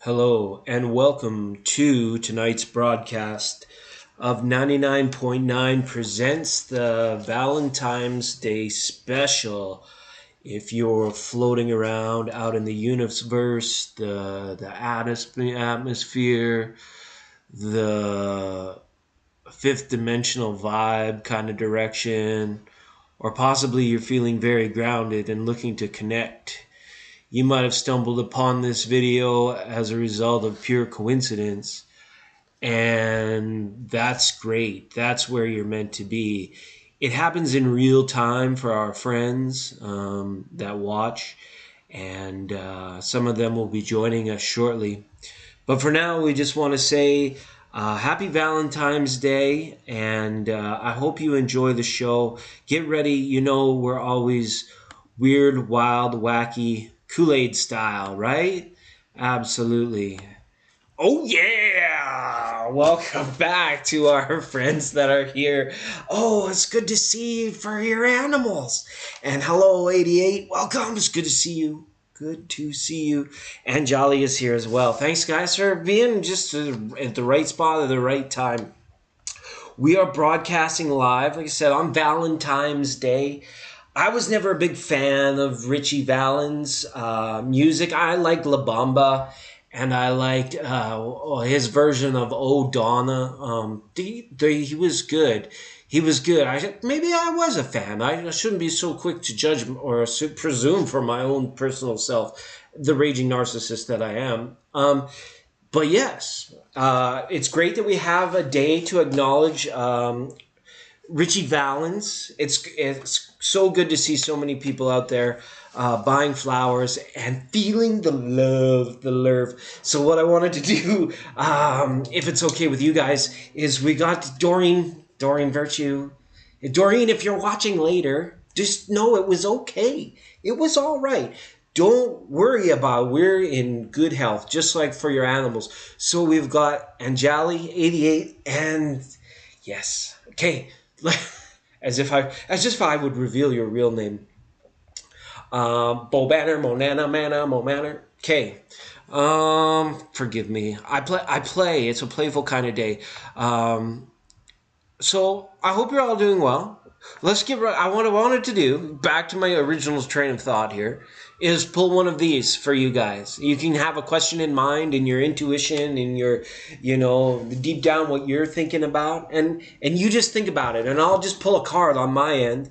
Hello and welcome to tonight's broadcast of 99.9 presents the Valentine's Day special. If you're floating around out in the universe, the atmosphere, the fifth dimensional vibe kind of direction, or possibly you're feeling very grounded and looking to connect, you might have stumbled upon this video as a result of pure coincidence, and that's great. That's where you're meant to be. It happens in real time for our friends that watch, and some of them will be joining us shortly. But for now, we just want to say happy Valentine's Day, and I hope you enjoy the show. Get ready. You know, we're always weird, wild, wacky, Kool-Aid style, right? Absolutely. Oh, yeah! Welcome back to our friends that are here. Oh, it's good to see you for your animals. And hello, 88. Welcome. It's good to see you. Good to see you. And Jolly is here as well. Thanks, guys, for being just at the right spot at the right time. We are broadcasting live, like I said, on Valentine's Day. I was never a big fan of Richie Valens' music. I liked La Bamba, and I liked his version of Oh Donna. He was good. He was good. Maybe I was a fan. I shouldn't be so quick to judge or presume for my own personal self, the raging narcissist that I am. But yes, it's great that we have a day to acknowledge Richie Valens. It's so good to see so many people out there buying flowers and feeling the love. So what I wanted to do, if it's okay with you guys, is we got Doreen Virtue. Doreen, if you're watching later, just know it was okay. It was all right. Don't worry about it. We're in good health, just like for your animals. So we've got Anjali, 88, and yes, okay. as if I would reveal your real name. Bo Banner, Monana, Mana, Mo Manor. Okay. Forgive me. I play. It's a playful kind of day. So I hope you're all doing well. Let's get right. What I wanted to do, back to my original train of thought here, is pull one of these for you guys. You can have a question in mind, and your intuition, and your, deep down what you're thinking about, and you just think about it, and I'll just pull a card on my end,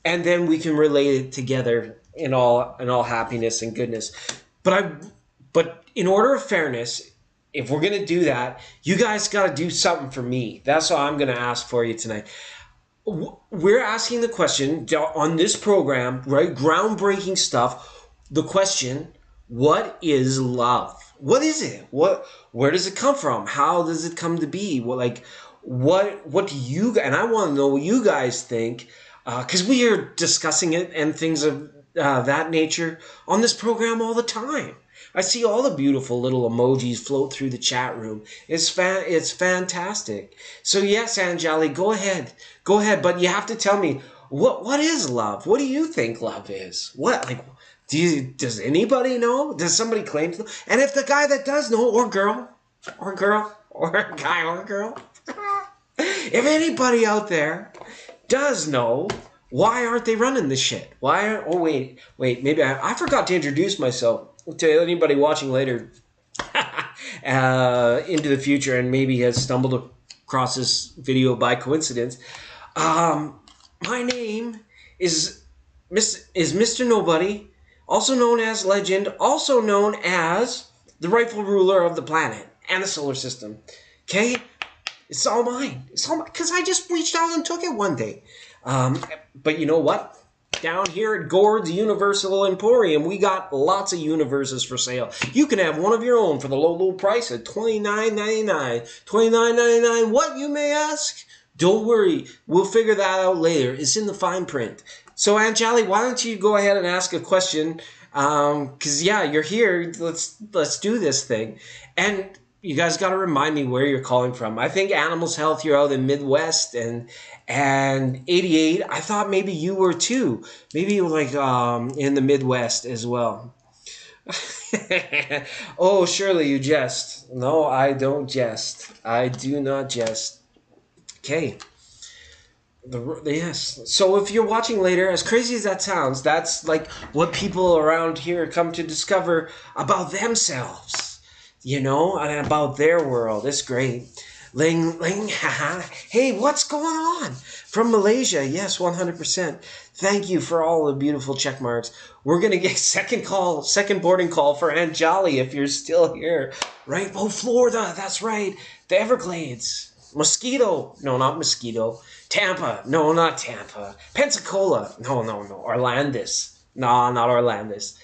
and then we can relate it together in all happiness and goodness. But in order of fairness, if we're gonna do that, you guys got to do something for me. That's what I'm gonna ask for you tonight. We're asking the question on this program, right? Groundbreaking stuff. The question: what is love? What is it? Where does it come from? How does it come to be? What do you? And I want to know what you guys think, because we are discussing it and things of that nature on this program all the time. I see all the beautiful little emojis float through the chat room. It's fantastic. So yes, Anjali, go ahead, but you have to tell me what is love? What do you think love is? Does anybody know? Does somebody claim to know? And if the guy that does know, or girl, or guy or girl, if anybody out there does know, why aren't they running this shit? Wait, maybe I forgot to introduce myself to anybody watching later into the future and maybe has stumbled across this video by coincidence. My name is Mr. Nobody, also known as Legend, also known as the rightful ruler of the planet and the solar system. Okay? It's all mine. It's all mine because I just reached out and took it one day. But you know what? Down here at Gord's Universal Emporium, we got lots of universes for sale. You can have one of your own for the low price of $29.99. $29.99. What, you may ask? Don't worry. We'll figure that out later. It's in the fine print. So, Anjali, why don't you go ahead and ask a question? Because, you're here. Let's do this thing. And you guys got to remind me where you're calling from. I think Animals Health, you're out in Midwest, and 88, I thought maybe you were too. Maybe you were in the Midwest as well. Oh, surely you jest. No, I don't jest. I do not jest. Okay. Yes. So if you're watching later, as crazy as that sounds, that's like what people around here come to discover about themselves, and about their world. It's great. Ling, Ling, haha. Hey, what's going on? From Malaysia. Yes, 100%. Thank you for all the beautiful check marks. We're going to get second boarding call for Aunt Jolly if you're still here. Right? Oh, Florida. That's right. The Everglades. Mosquito. No, not Mosquito. Tampa. No, not Tampa. Pensacola. No. Orlandis. No, not Orlandis.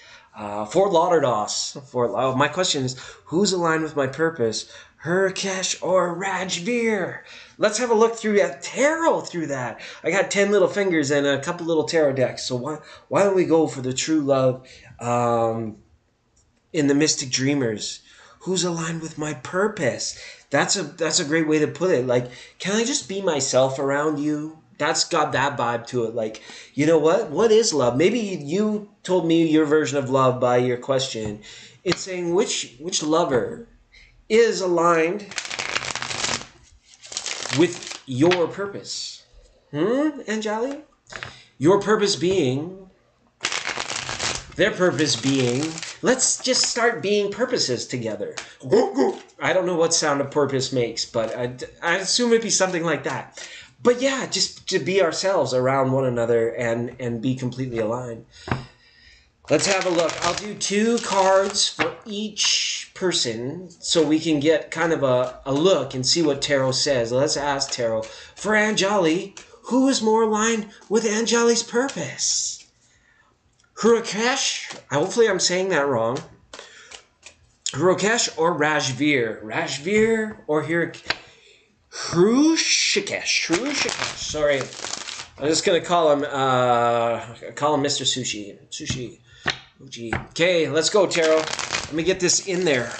Fort Lauderdale. My question is, who's aligned with my purpose? Hurkesh or Rajveer? Let's have a look through tarot through that. I got 10 little fingers and a couple little tarot decks. So why don't we go for the true love in the Mystic Dreamers? Who's aligned with my purpose? That's a great way to put it. Like, can I just be myself around you? That's got that vibe to it. Like, you know what? What is love? Maybe you told me your version of love by your question. It's saying which lover is aligned with your purpose. Anjali? Your purpose being, their purpose being, let's just start being purposes together. I don't know what sound a purpose makes, but I assume it'd be something like that. But yeah, just to be ourselves around one another and be completely aligned. Let's have a look. I'll do 2 cards for each person so we can get kind of a look and see what Tarot says. Let's ask Tarot. For Anjali, who is more aligned with Anjali's purpose? Hurkesh, hopefully I'm saying that wrong. Hurkesh or Rajveer? Rajveer or Hrushikesh. Sorry. I'm just going to call him Mr. Sushi. Okay, let's go, Tarot. Let me get this in there.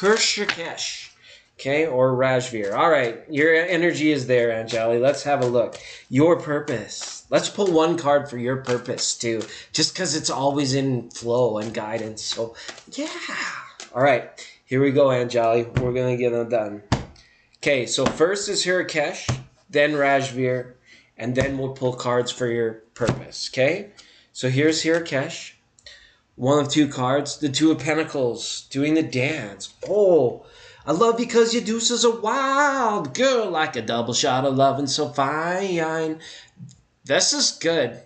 Hrushikesh. Okay, or Rajveer. All right, your energy is there, Anjali. Let's have a look. Your purpose. Let's pull 1 card for your purpose, too. Just because it's always in flow and guidance. So, yeah. All right, here we go, Anjali. We're going to get it done. Okay, so first is Hurkesh, then Rajveer, and then we'll pull cards for your purpose, okay? So here's Hurkesh. 1 of 2 cards. The 2 of Pentacles, doing the dance. Oh, I love because your deuce is a wild girl, like a double shot of loving so fine. This is good.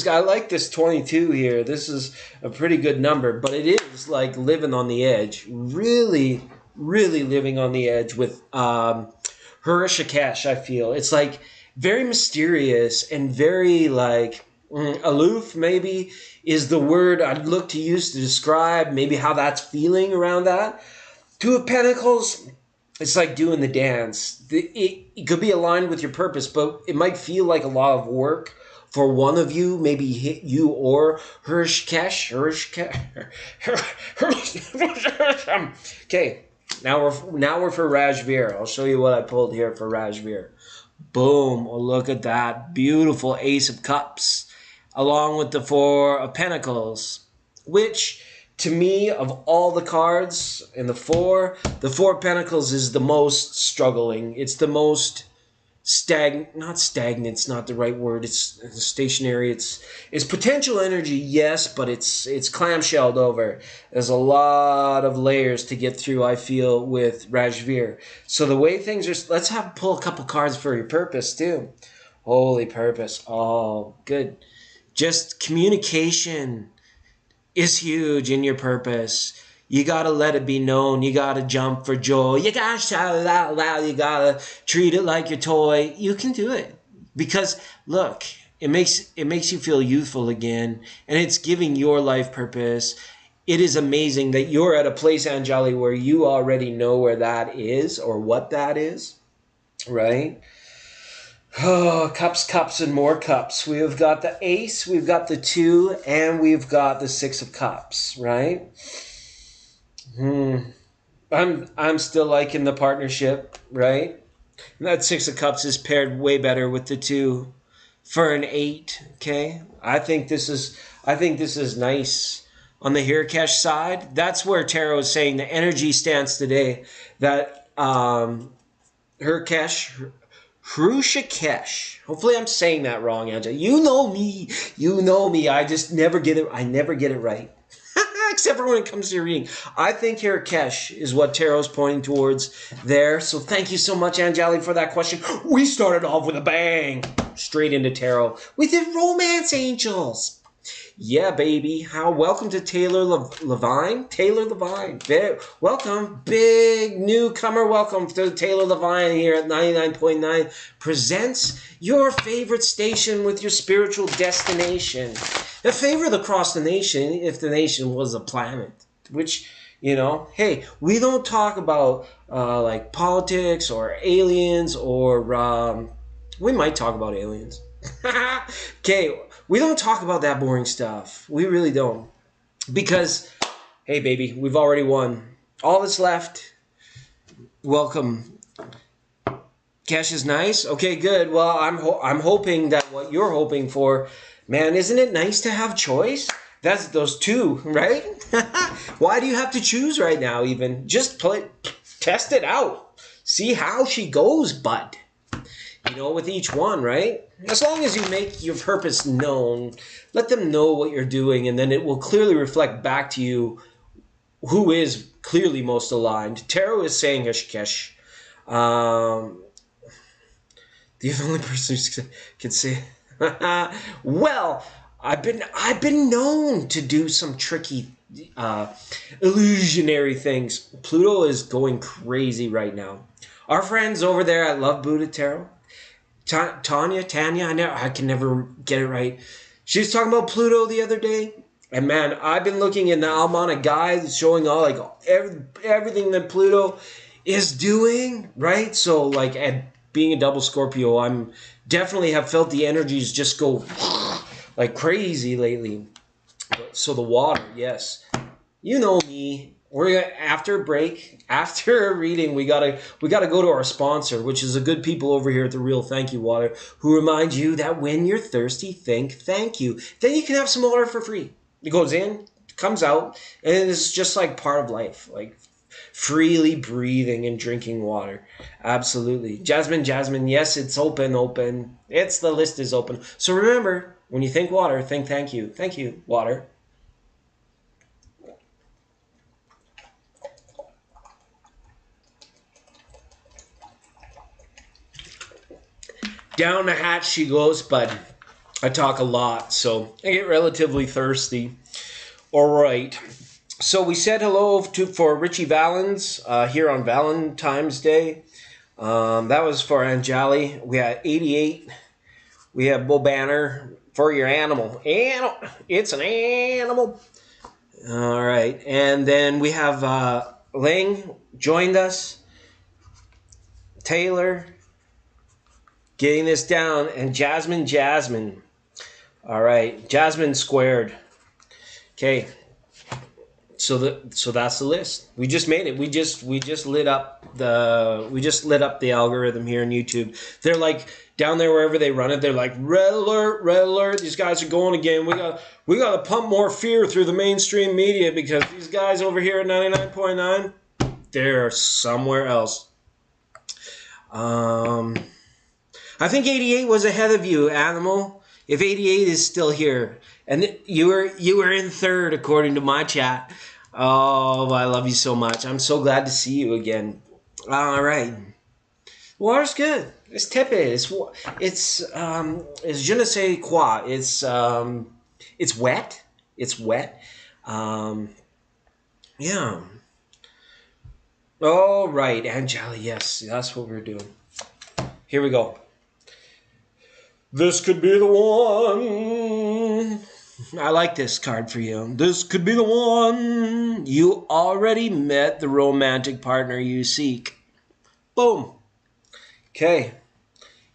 I like this 22 here. This is a pretty good number, but it is like living on the edge. Really, really living on the edge with Hurkesh, I feel. It's like very mysterious and very like aloof, maybe, is the word I'd look to use to describe maybe how that's feeling around that. 2 of Pentacles, it's like doing the dance. It could be aligned with your purpose, but it might feel like a lot of work for one of you, maybe you or Hurkesh. Okay, now we're for Rajveer. I'll show you what I pulled here for Rajveer. Boom! Oh, look at that beautiful Ace of Cups, along with the 4 of Pentacles, which, to me, of all the cards in the 4 of Pentacles is the most struggling. It's the most not stagnant's not the right word. It's stationary. It's potential energy, yes, but it's clamshelled over. There's a lot of layers to get through, I feel, with Rajveer. So the way things are, let's pull a couple cards for your purpose too. Holy purpose. Oh, good. Just communication is huge in your purpose. You gotta let it be known. You gotta jump for joy. You gotta shout it out loud. You gotta treat it like your toy. You can do it. Because, look, it makes you feel youthful again. And it's giving your life purpose. It is amazing that you're at a place, Anjali, where you already know where that is or what that is. Right? Oh, cups, and more cups. We have got the Ace, we've got the 2, and we've got the 6 of Cups, right? I'm still liking the partnership, right? And that 6 of Cups is paired way better with the 2 for an 8, okay? I think this is nice. on the Hirkesh side. That's where tarot is saying the energy stance today. That Hirkesh, Hrushakesh. Hopefully I'm saying that wrong, Angela. You know me. You know me. I just never get it. I never get it right. Except for when it comes to your reading. I think Hirkesh is what tarot's pointing towards there. So thank you so much, Angeli, for that question. We started off with a bang. Straight into tarot. We did romance angels. Yeah, baby. Welcome to Taylor Levine. Taylor Levine. Welcome. Big newcomer. Welcome to Taylor Levine here at 99.9 presents your favorite station with your spiritual destination. A favor across the nation if the nation was a planet. Which, you know, hey, we don't talk about like politics or aliens or we might talk about aliens. Okay. We don't talk about that boring stuff. We really don't. Because, hey, baby, we've already won. All that's left. Welcome. Cash is nice? Okay, good. Well, I'm hoping that what you're hoping for, man, isn't it nice to have choice? That's those two, right? Why do you have to choose right now even? Just test it out. See how she goes, bud. You know, with each one, right? As long as you make your purpose known, let them know what you're doing, and then it will clearly reflect back to you who is clearly most aligned. Tarot is saying Hishkesh. The only person who can say well, I've been known to do some tricky illusionary things. Pluto is going crazy right now. Our friends over there at Love Buddha Tarot, Tanya, I can never get it right. She was talking about Pluto the other day, and man, I've been looking in the Almana guide showing all like everything that Pluto is doing, right? So like, being a double Scorpio, I'm definitely have felt the energies just go like crazy lately. So the water, yes, you know me. We're after a break, after a reading, we gotta go to our sponsor, which is the good people over here at the Real Thank You Water, who remind you that when you're thirsty, think thank you. Then you can have some water for free. It goes in, comes out, and it's just like part of life, like freely breathing and drinking water. Absolutely, Jasmine, yes, it's open. The list is open. So remember, when you think water, think thank you. Thank you, water. Down the hatch she goes, but I talk a lot, so I get relatively thirsty. All right. So we said hello for Richie Valens here on Valentine's Day. That was for Angeli. We had 88. We have Bo Banner for your animal. It's an animal. All right. And then we have Ling joined us. Taylor. Getting this down, and Jasmine. All right, Jasmine squared. Okay, so that's the list. We just made it. We just lit up the algorithm here on YouTube. They're like down there wherever they run it. They're like red alert. These guys are going again. We got to pump more fear through the mainstream media because these guys over here at 99.9, they're somewhere else. I think 88 was ahead of you, Animal. If 88 is still here, and you were in third according to my chat. Oh, I love you so much. I'm so glad to see you again. All right, water's good. It's tepid. It's je ne sais quoi. It's wet. It's wet. Yeah. All right, Angela. Yes, that's what we're doing. Here we go. This could be the one. I like this card for you. This could be the one. You already met the romantic partner you seek. Boom. Okay.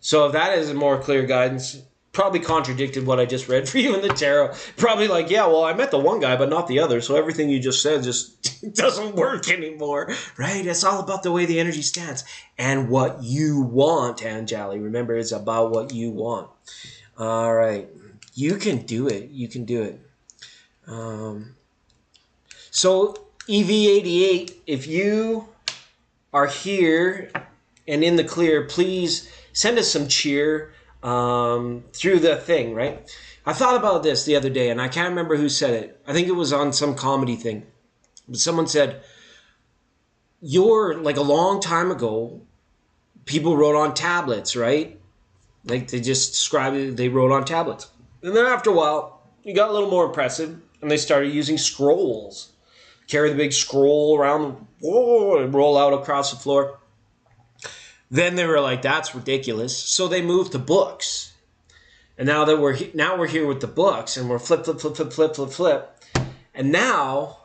So if that is a more clear guidance, probably contradicted what I just read for you in the tarot. Probably like, yeah, well, I met the one guy, but not the other. So everything you just said just doesn't work anymore, right? It's all about the way the energy stands and what you want, Angeli. Remember, it's about what you want. All right. You can do it. You can do it. So EV88, if you are here and in the clear, please send us some cheer through the thing, right? I thought about this the other day, and I can't remember who said it. I think it was on some comedy thing. But someone said, like a long time ago, people wrote on tablets, right? Like they just described it, they wrote on tablets. And then after a while, it got a little more impressive, and they started using scrolls. Carry the big scroll around, and roll out across the floor. Then they were like, that's ridiculous. So they moved to books. And now that we're here with the books, and we're flip. And now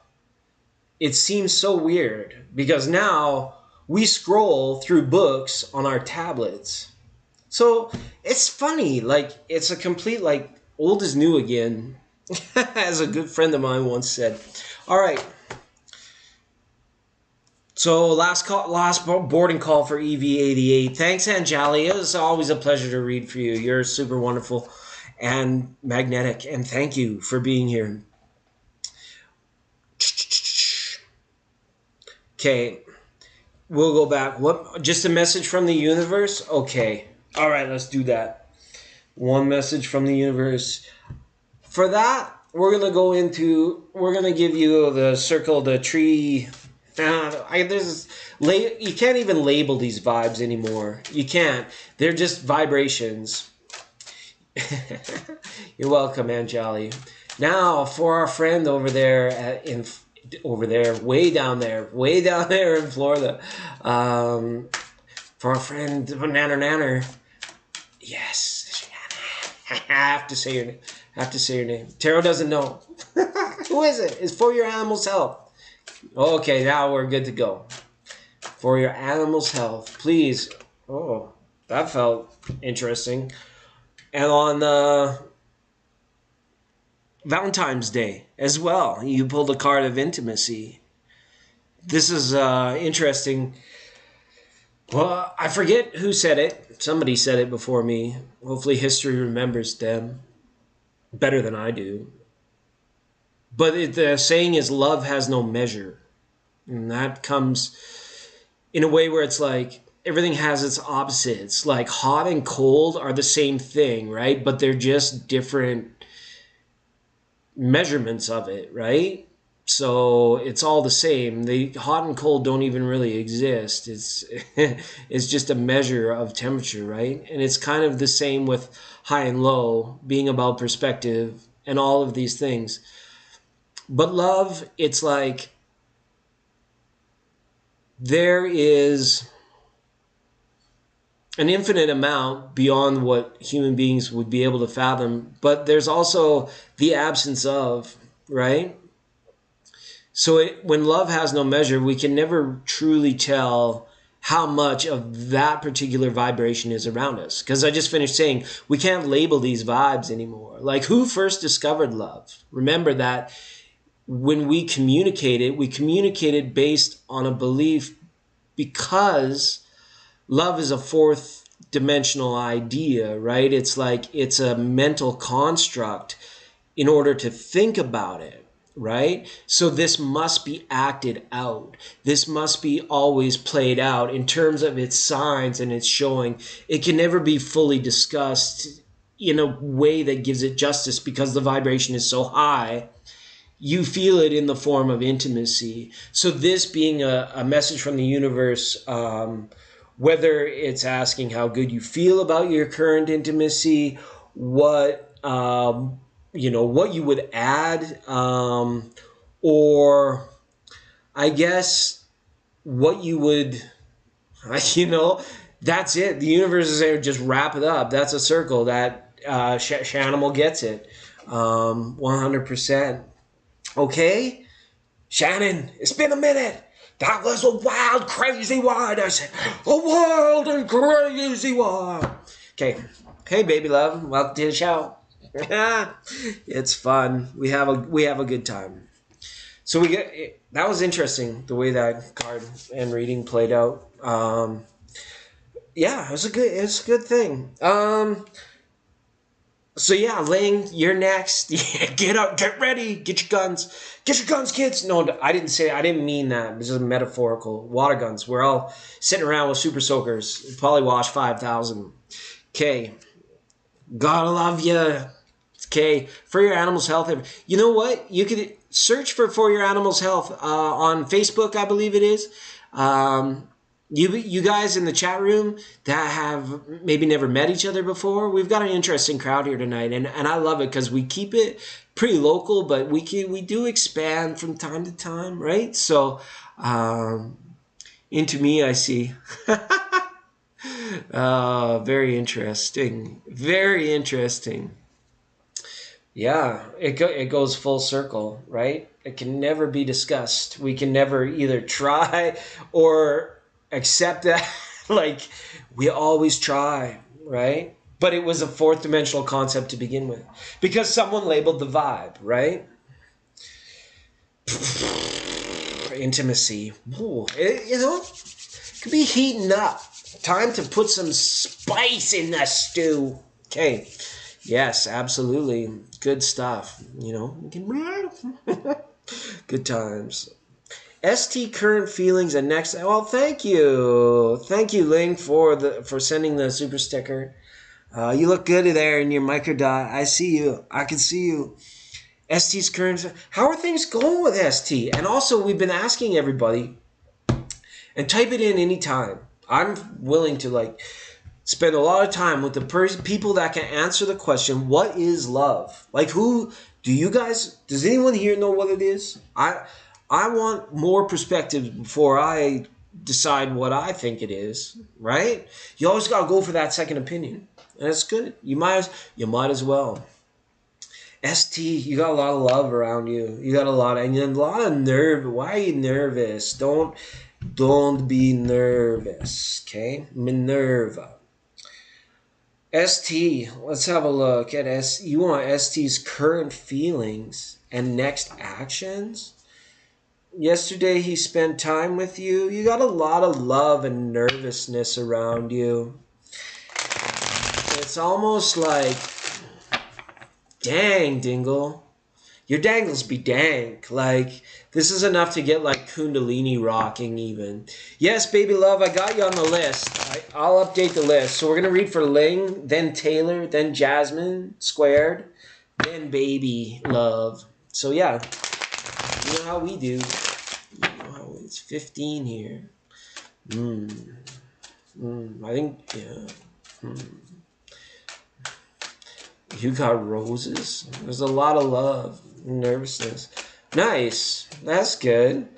it seems so weird because now we scroll through books on our tablets. So it's funny, like it's a complete like old is new again, as a good friend of mine once said. All right. So last boarding call for EV88. Thanks, Anjali. It's always a pleasure to read for you. You're super wonderful and magnetic, and thank you for being here. Okay, we'll go back. What? Just a message from the universe? Okay. All right, let's do that. One message from the universe. For that, we're going to give you the circle, the tree. You can't even label these vibes anymore. You can't. They're just vibrations. You're welcome, Anjali. Now, for our friend over there way down there in Florida, for our friend Nanner. Yes, I have to say your name. Tarot doesn't know. Who is it? It's for your animal's health. Okay, now we're good to go. For your animal's health, please. Oh, that felt interesting. And on Valentine's Day as well, you pulled a card of intimacy. This is interesting. Well, I forget who said it. Somebody said it before me. Hopefully history remembers them better than I do. But the saying is, love has no measure. And that comes in a way where it's like everything has its opposites. Like hot and cold are the same thing, right? But they're just different measurements of it, right? So it's all the same. The hot and cold don't even really exist. It's just a measure of temperature, right? And it's kind of the same with high and low, being about perspective and all of these things. But love, it's like there is an infinite amount beyond what human beings would be able to fathom, but there's also the absence of, right? So when love has no measure, we can never truly tell how much of that particular vibration is around us. Because I just finished saying, we can't label these vibes anymore. Like, who first discovered love? Remember that when we communicated based on a belief, because love is a fourth dimensional idea, right? It's like it's a mental construct in order to think about it, right? So this must be acted out. This must be always played out in terms of its signs and its showing. It can never be fully discussed in a way that gives it justice because the vibration is so high. You feel it in the form of intimacy. So this being a message from the universe, whether it's asking how good you feel about your current intimacy, what what you would add, or I guess what you would, that's it. The universe is there, just wrap it up. That's a circle. That Shanimal gets it, 100%. Okay, Shannon, it's been a minute. That was a wild, crazy ride. I said, a wild and crazy ride. Okay, hey, baby love, welcome to the show. It's fun. We have a good time. So that was interesting the way that card and reading played out. Yeah, it was a good thing. So yeah, Ling, you're next. Get up, get ready, get your guns, kids. No, I didn't mean that. This is metaphorical. Water guns. We're all sitting around with super soakers. Polywash 5,000. Okay, gotta love you. Okay, for your animal's health. You know what? You could search for your animal's health on Facebook, I believe it is. Um, you guys in the chat room that have maybe never met each other before, we've got an interesting crowd here tonight, and I love it because we keep it pretty local, but we do expand from time to time, right? So, into me, I see. Very interesting. Very interesting. Yeah, it goes full circle, right? It can never be discussed. We can never either try or accept that. Like, we always try, right? But it was a fourth dimensional concept to begin with because someone labeled the vibe, right? Intimacy. Ooh, it could be heating up. Time to put some spice in the stew. Okay. Yes, absolutely. Good stuff. Good times. ST current feelings and next. Well, thank you, Ling, for sending the super sticker. You look good there in your microdot. I see you. I can see you. ST's current. How are things going with ST? And also, we've been asking everybody, and type it in anytime. I'm willing to spend a lot of time with the people that can answer the question, what is love? Like, who do you guys, does anyone here know what it is? I want more perspective before I decide what I think it is, right? You always got to go for that second opinion. And it's good. You might as well. ST, you got a lot of love around you. You got a lot of nerve. Why are you nervous? Don't be nervous, okay? Minerva. ST, let's have a look at S. You want ST's current feelings and next actions? Yesterday he spent time with you. You got a lot of love and nervousness around you. It's almost like, dang, Dingle. Your dangles be dank. Like, this is enough to get Kundalini rocking even. Yes, baby love, I got you on the list. I'll update the list. So we're going to read for Ling, then Taylor, then Jasmine, squared, then baby love. So yeah, you know how we do. It's 15 here. I think, yeah. You got roses. There's a lot of love, nervousness. Nice. That's good.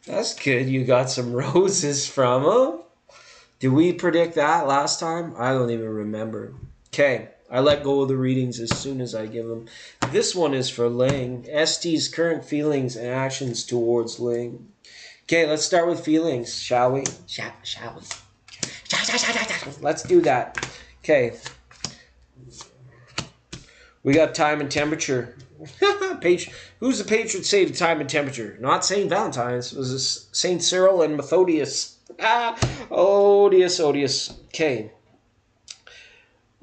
That's good. You got some roses from him. Did we predict that last time? I don't even remember. Okay. I let go of the readings as soon as I give them. This one is for Ling. ST's current feelings and actions towards Ling. Okay, let's start with feelings, shall we? Shall we? Let's do that. Okay. We got time and temperature. Who's the patron saint of time and temperature? Not Saint Valentine's. It was Saint Cyril and Methodius. Odious.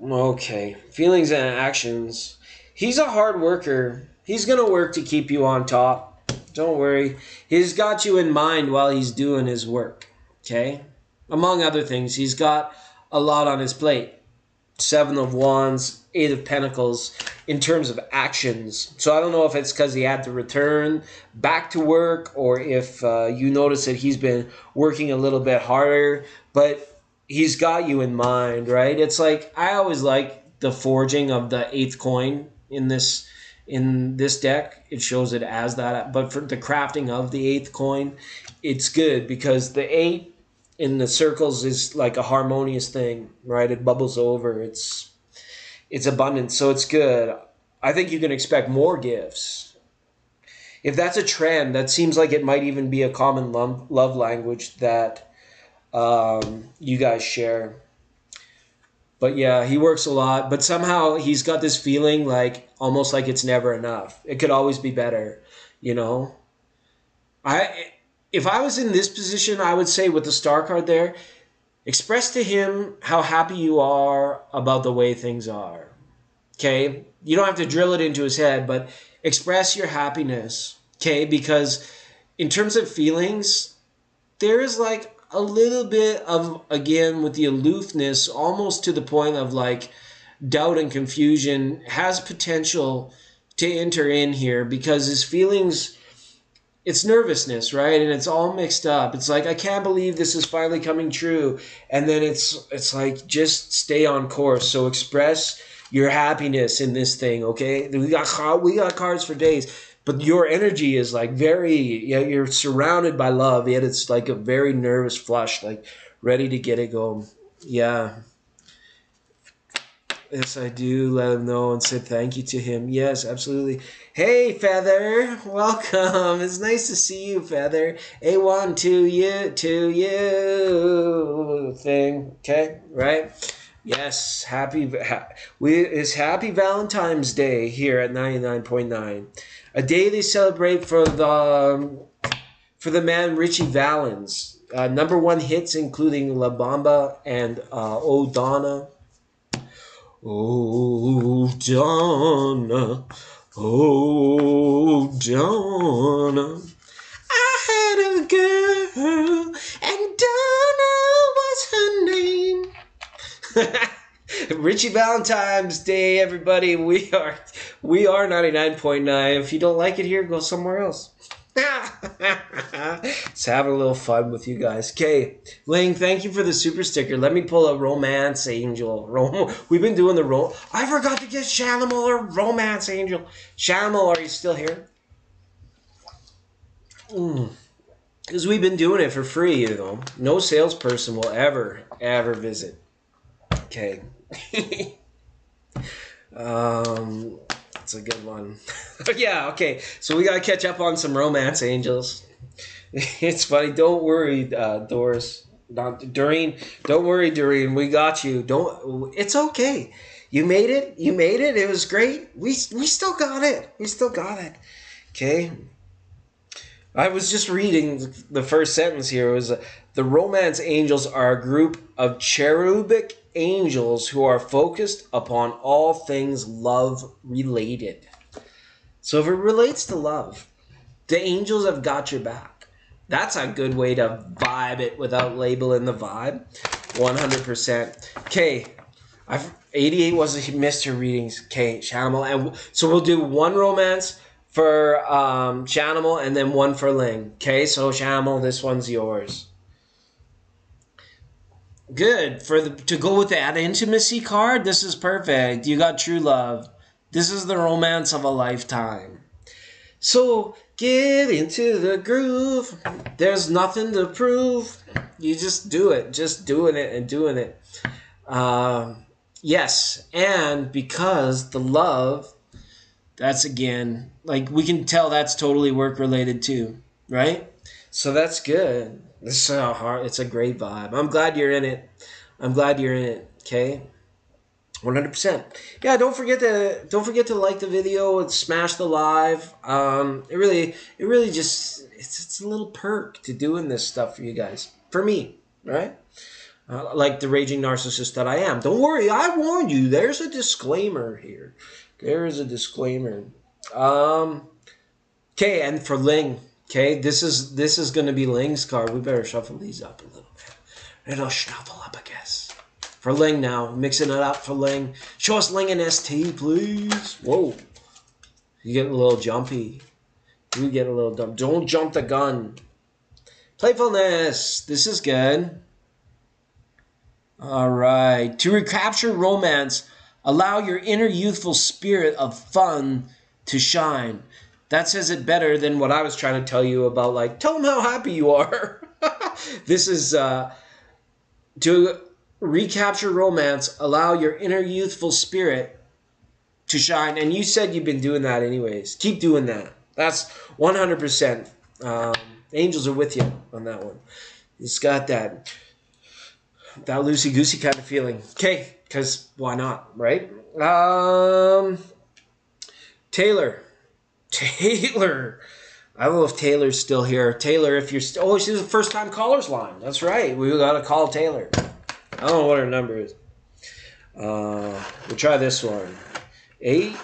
Okay. Feelings and actions. He's a hard worker. He's going to work to keep you on top. Don't worry. He's got you in mind while he's doing his work. Okay? Among other things, he's got a lot on his plate. 7 of Wands, 8 of Pentacles in terms of actions. So I don't know if it's because he had to return back to work or if you notice that he's been working a little bit harder, but he's got you in mind, right? It's like, I always like the forging of the 8th coin in this deck. It shows it as that, but for the crafting of the 8th coin, it's good because the 8 in the circles is like a harmonious thing, right? It bubbles over. It's abundant, so it's good. I think you can expect more gifts. If that's a trend, that seems like it might even be a common love language that you guys share. But yeah, he works a lot, but somehow he's got this feeling almost like it's never enough. It could always be better, you know? If I was in this position, I would say with the star card there, express to him how happy you are about the way things are. Okay? You don't have to drill it into his head, but express your happiness. Okay? Because in terms of feelings, there is like a little bit of, again, with the aloofness, almost to the point of like doubt and confusion, has potential to enter in here because his feelings, it's nervousness, right? And it's all mixed up. It's like, I can't believe this is finally coming true. And then it's like, just stay on course. So express your happiness in this thing, okay? We got cards for days, but your energy is like very, yeah, you're surrounded by love, yet it's like a very nervous flush, like ready to get it going. Yeah. Yes, I do. Let him know and say thank you to him. Yes, absolutely. Hey, Feather. Welcome. It's nice to see you, Feather. A1 to you thing. Okay, right? Yes, it's Happy Valentine's Day here at 99.9. A day they celebrate for the man Richie Valens. #1 hits including La Bamba and Oh Donna. Oh, Donna, oh, Donna, I had a girl, and Donna was her name. Richie Valentine's Day, everybody. We are 99.9. If you don't like it here, go somewhere else. Just having a little fun with you guys. Okay, Ling, thank you for the super sticker. Let me pull a Romance Angel. We've been doing the I forgot to get Shanimal a Romance Angel. Shanimal, are you still here? Because we've been doing it for free, you know. No salesperson will ever visit. Okay. That's a good one. Yeah, okay. So we got to catch up on some Romance Angels. It's funny. Don't worry, Doris. Doreen. Don't worry, Doreen. We got you. It's okay. You made it. It was great. We still got it. Okay. I was just reading the first sentence here. It was the Romance Angels are a group of cherubic angels who are focused upon all things love related. So if it relates to love, the angels have got your back. That's a good way to vibe it without labeling the vibe. 100%. Okay, 88 was a Mr. Readings. Okay, Shanimal. And so we'll do one romance for Shanimal and then one for Ling. Okay, so Shanimal, this one's yours. Good. To go with that intimacy card, this is perfect. You got true love. This is the romance of a lifetime. So get into the groove. There's nothing to prove. You just do it. Just doing it and doing it. Yes. And because the love, that's again, like we can tell that's totally work related too, right? So that's good. This is it's a great vibe. I'm glad you're in it. Okay. 100%. Yeah, don't forget to like the video and smash the live. It really just it's a little perk to doing this stuff for you guys. For me, right? Like the raging narcissist that I am. Don't worry, I warned you. There's a disclaimer here. There is a disclaimer. Okay, and for Ling, okay, this is going to be Ling's card. We better shuffle these up a little bit. It'll shuffle up, I guess. For Ling now, mixing it up for Ling. Show us Ling and ST, please. Whoa, you getting a little jumpy. You get a little dumb. Don't jump the gun. Playfulness. This is good. All right. To recapture romance, allow your inner youthful spirit of fun to shine. That says it better than what I was trying to tell you about, like, tell them how happy you are. This is to recapture romance, allow your inner youthful spirit to shine. And you said you've been doing that anyways. Keep doing that. That's 100%. Angels are with you on that one. It's got that loosey-goosey kind of feeling. Okay, because why not, right? Taylor. I don't know if Taylor's still here. Taylor, if you're still... Oh, she's a first-time caller's line. That's right. We got to call Taylor. I don't know what her number is. We'll try this one. 8,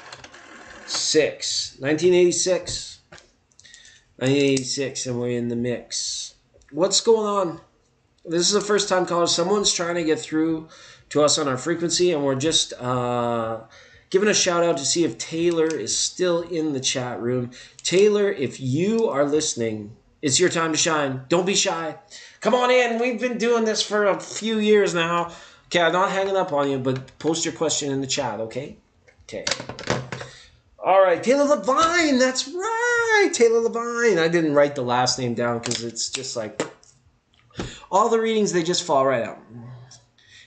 6. 1986. 1986, and we're in the mix. What's going on? This is the first time caller. Someone's trying to get through to us on our frequency, and we're just giving a shout out to see if Taylor is still in the chat room. Taylor, if you are listening, it's your time to shine. Don't be shy. Come on in. We've been doing this for a few years now. Okay, I'm not hanging up on you, but post your question in the chat, okay? Okay. All right, Taylor Levine. That's right, Taylor Levine. I didn't write the last name down because it's just like all the readings, they just fall right out.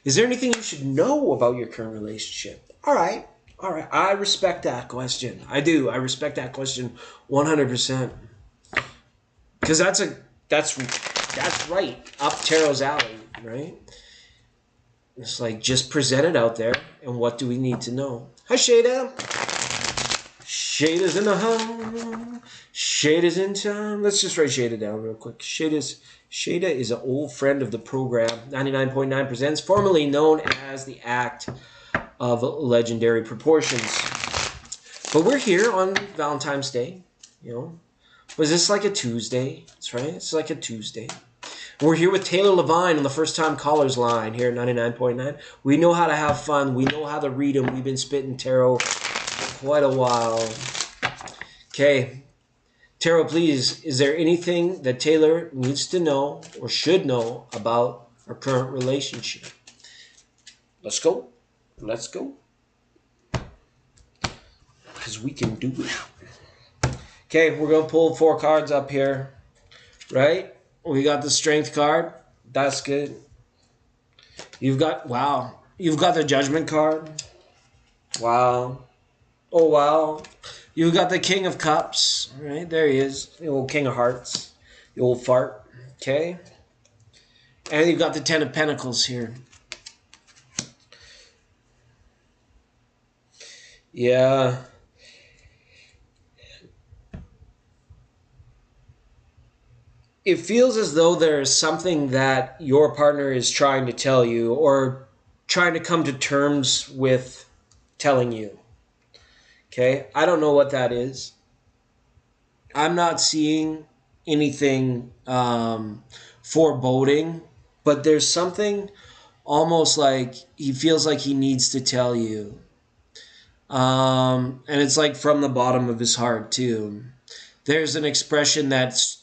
Is there anything you should know about your current relationship? All right. I respect that question. I do. I respect that question 100%. Because that's right up Tarot's alley, right? It's like just present it out there, and what do we need to know? Hi, Shada. Shada's in the home. Shada's in town. Let's just write Shada down real quick. Shada is an old friend of the program. 99.9 presents, formerly known as the Act of Legendary Proportions. But we're here on Valentine's Day, you know. Was this like a Tuesday? That's right. It's like a Tuesday. We're here with Taylor Levine on the first time callers line here at 99.9. We know how to have fun. We know how to read them. We've been spitting tarot for quite a while. Okay. Tarot, please, is there anything that Taylor needs to know or should know about our current relationship? Let's go. Let's go. Because we can do it. Okay, we're going to pull 4 cards up here. Right? We got the Strength card. That's good. You've got, wow. You've got the Judgment card. Wow. Oh, wow. You've got the King of Cups. Right? There he is. The old King of Hearts. The old fart. Okay? And you've got the Ten of Pentacles here. Yeah. It feels as though there's something that your partner is trying to tell you or trying to come to terms with telling you. Okay? I don't know what that is. I'm not seeing anything foreboding, but there's something almost like he feels like he needs to tell you. And it's like from the bottom of his heart, too. There's an expression that's,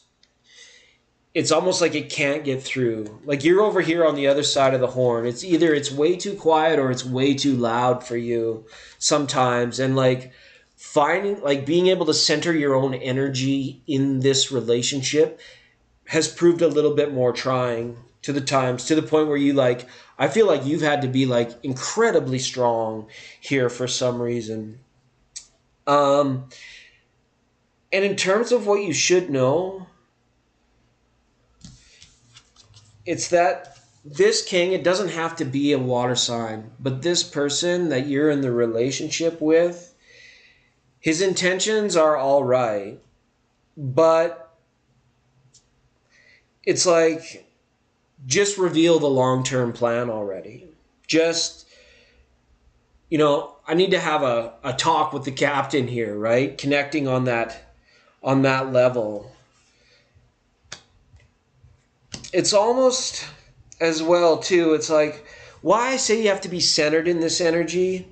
it's almost like it can't get through. Like you're over here on the other side of the horn. It's either it's way too quiet or it's way too loud for you sometimes. And like finding, like being able to center your own energy in this relationship has proved a little bit more trying to the times, to the point where you like, I feel like you've had to be like incredibly strong here for some reason. And in terms of what you should know, it's that this king, it doesn't have to be a water sign, but this person that you're in the relationship with, his intentions are all right, but it's like, just reveal the long-term plan already. Just, you know, I need to have a talk with the captain here, right? Connecting on that level. It's almost as well, too, it's like, why I say you have to be centered in this energy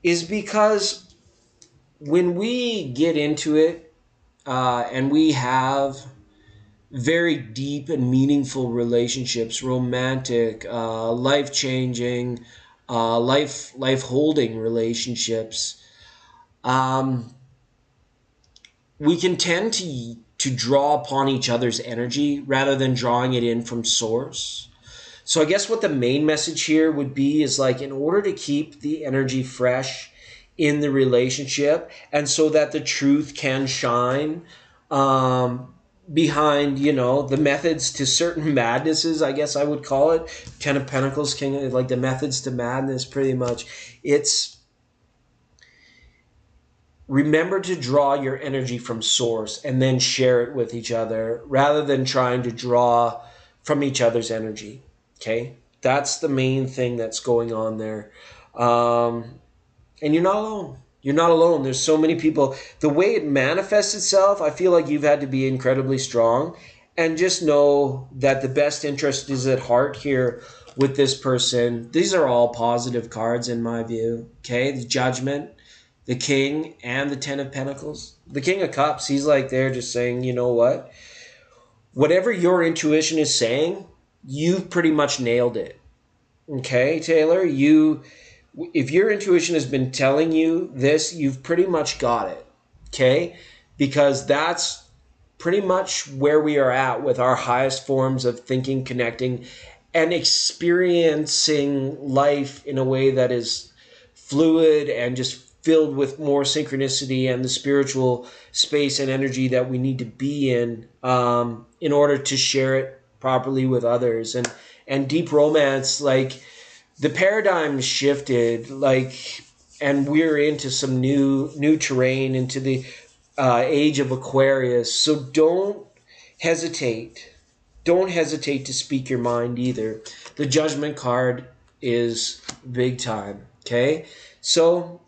is because when we get into it and we have very deep and meaningful relationships, romantic, life-changing, life-holding relationships, we can tend to draw upon each other's energy rather than drawing it in from source. So I guess what the main message here would be is like, in order to keep the energy fresh in the relationship and so that the truth can shine, behind, you know, the methods to certain madnesses, I guess I would call it. Ten of Pentacles, King, like the methods to madness, pretty much. It's remember to draw your energy from source and then share it with each other rather than trying to draw from each other's energy. Okay? That's the main thing that's going on there. And you're not alone. You're not alone. There's so many people. The way it manifests itself, I feel like you've had to be incredibly strong. And just know that the best interest is at heart here with this person. These are all positive cards in my view. Okay, the Judgment, the King, and the Ten of Pentacles. The King of Cups, he's like there just saying, you know what? Whatever your intuition is saying, you've pretty much nailed it. Okay, Taylor, if your intuition has been telling you this, you've pretty much got it. Okay? Because that's pretty much where we are at with our highest forms of thinking, connecting, and experiencing life in a way that is fluid and just filled with more synchronicity and the spiritual space and energy that we need to be in order to share it properly with others. And deep romance, like the paradigm shifted, like, and we're into some new terrain, into the age of Aquarius. So don't hesitate. Don't hesitate to speak your mind either. The Judgment card is big time. Okay, so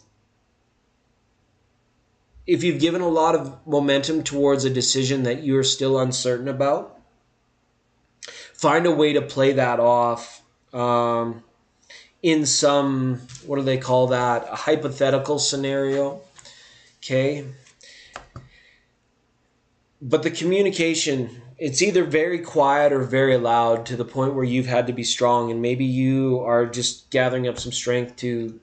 if you've given a lot of momentum towards a decision that you're still uncertain about, find a way to play that off in some, what do they call that? A hypothetical scenario. Okay. But the communication, it's either very quiet or very loud to the point where you've had to be strong, and maybe you are just gathering up some strength to,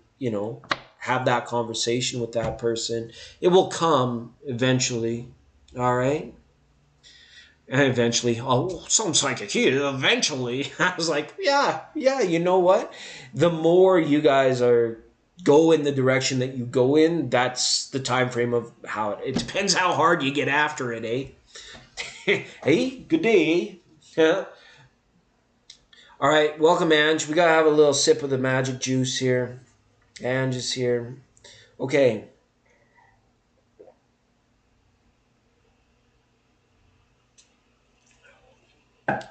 have that conversation with that person. It will come eventually. All right. And eventually, sounds like it here. Eventually, I was like, yeah. You know what? The more you guys go in the direction that you go in, that's the time frame of how it depends how hard you get after it, eh? Hey, good day. Yeah. All right, welcome, Ange. We gotta have a little sip of the magic juice here. Ange is here. Okay.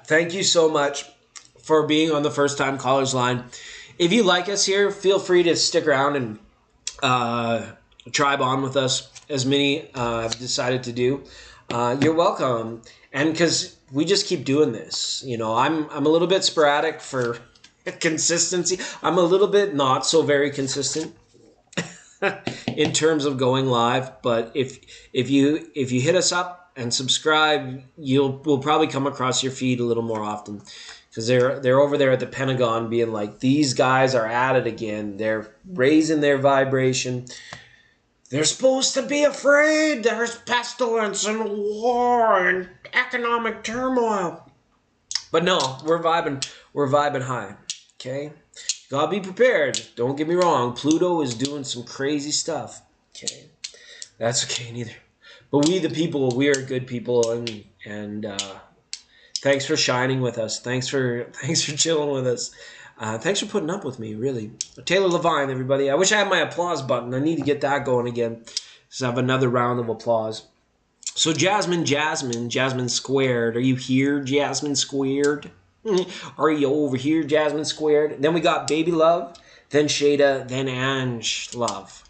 Thank you so much for being on the First Time Callers line. If you like us here, feel free to stick around and tribe on with us, as many have decided to do. You're welcome. And because we just keep doing this, I'm a little bit sporadic for consistency. I'm a little bit not so very consistent in terms of going live. But if you hit us up and subscribe, we'll probably come across your feed a little more often, because they're over there at the Pentagon being like, these guys are at it again. They're raising their vibration. They're supposed to be afraid. There's pestilence and war and economic turmoil. But no, we're vibing. We're vibing high. Okay? Gotta be prepared. Don't get me wrong. Pluto is doing some crazy stuff. Okay? That's okay neither. But we the people, we are good people, and thanks for shining with us. Thanks for chilling with us. Thanks for putting up with me, really. Taylor Levine, everybody. I wish I had my applause button. I need to get that going again. So have another round of applause. So Jasmine Squared. Are you here, Jasmine Squared? Are you over here, Jasmine Squared? Then we got Baby Love, then Shada, then Ange Love.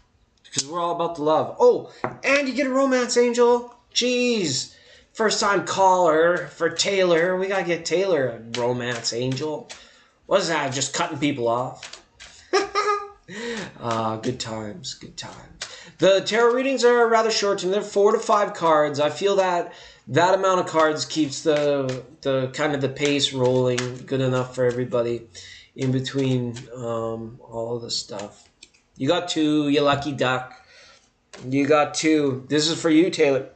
Because we're all about the love. Oh, and you get a romance angel. Jeez. First time caller for Taylor. We got to get Taylor a romance angel. What is that? Just cutting people off? Good times. Good times. The tarot readings are rather short, and they're 4 to 5 cards. I feel that amount of cards keeps the kind of the pace rolling good enough for everybody in between all of the stuff. You got 2, you lucky duck. You got 2. This is for you, Taylor.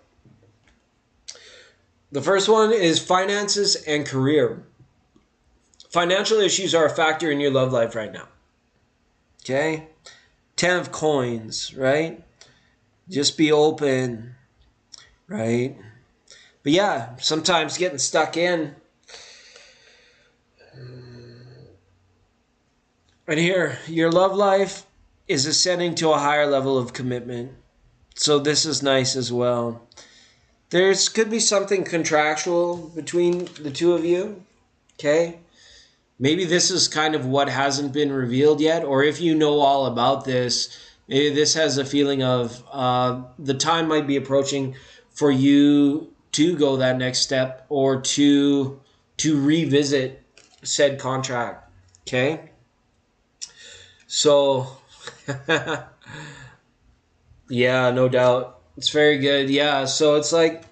The first one is finances and career. Financial issues are a factor in your love life right now. Okay? 10 of coins, right? Just be open, right? But yeah, sometimes getting stuck in. And here, your love life is ascending to a higher level of commitment. So this is nice as well. Could be something contractual between the two of you. Okay? Maybe this is kind of what hasn't been revealed yet. Or if you know all about this, This has a feeling of the time might be approaching for you to go that next step or to revisit said contract. Okay? So, yeah, no doubt. It's very good. Yeah, so it's like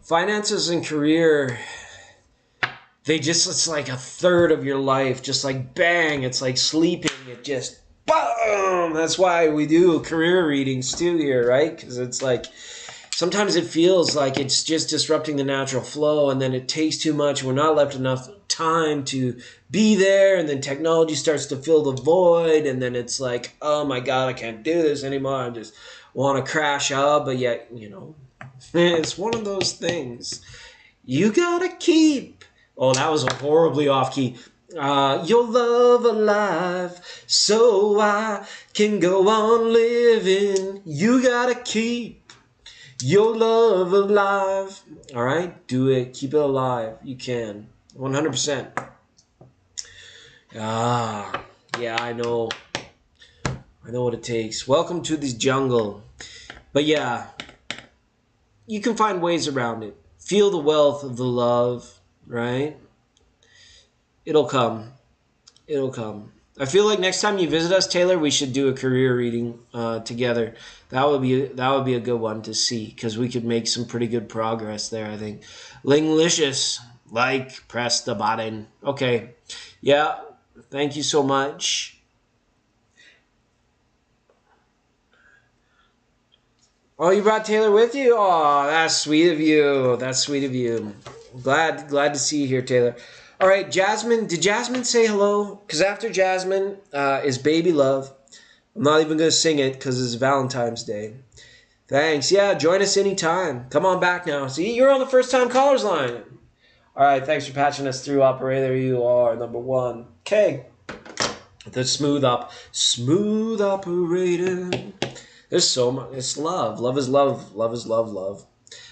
finances and career, it's like a third of your life, just like bang, it's like sleeping, it just boom. That's why we do career readings too here, right? Because it's like sometimes it feels like it's just disrupting the natural flow, and then it takes too much. We're not left enough time to be there, and then technology starts to fill the void, and then it's like, oh my God, I can't do this anymore. I just want to crash out, but yet, it's one of those things. You gotta keep. Oh, that was a horribly off key. Your love alive, so I can go on living. You gotta keep your love alive. All right, do it. Keep it alive. You can. 100%. Yeah, I know. I know what it takes. Welcome to this jungle. But yeah, you can find ways around it. Feel the wealth of the love, right? It'll come. It'll come. I feel like next time you visit us, Taylor, we should do a career reading together. That would be a good one to see because we could make some pretty good progress there, I think. Linglicious, press the button. Okay. Yeah. Thank you so much. Oh, you brought Taylor with you? Oh, that's sweet of you. That's sweet of you. Glad to see you here, Taylor. All right, Jasmine. Did Jasmine say hello? Because after Jasmine is Baby Love. I'm not even going to sing it because it's Valentine's Day. Thanks. Yeah, join us anytime. Come on back now. See, you're on the first time callers line. All right, thanks for patching us through, operator. You are number one. Okay. The smooth operator. There's so much. It's love. Love is love. Love is love. Love.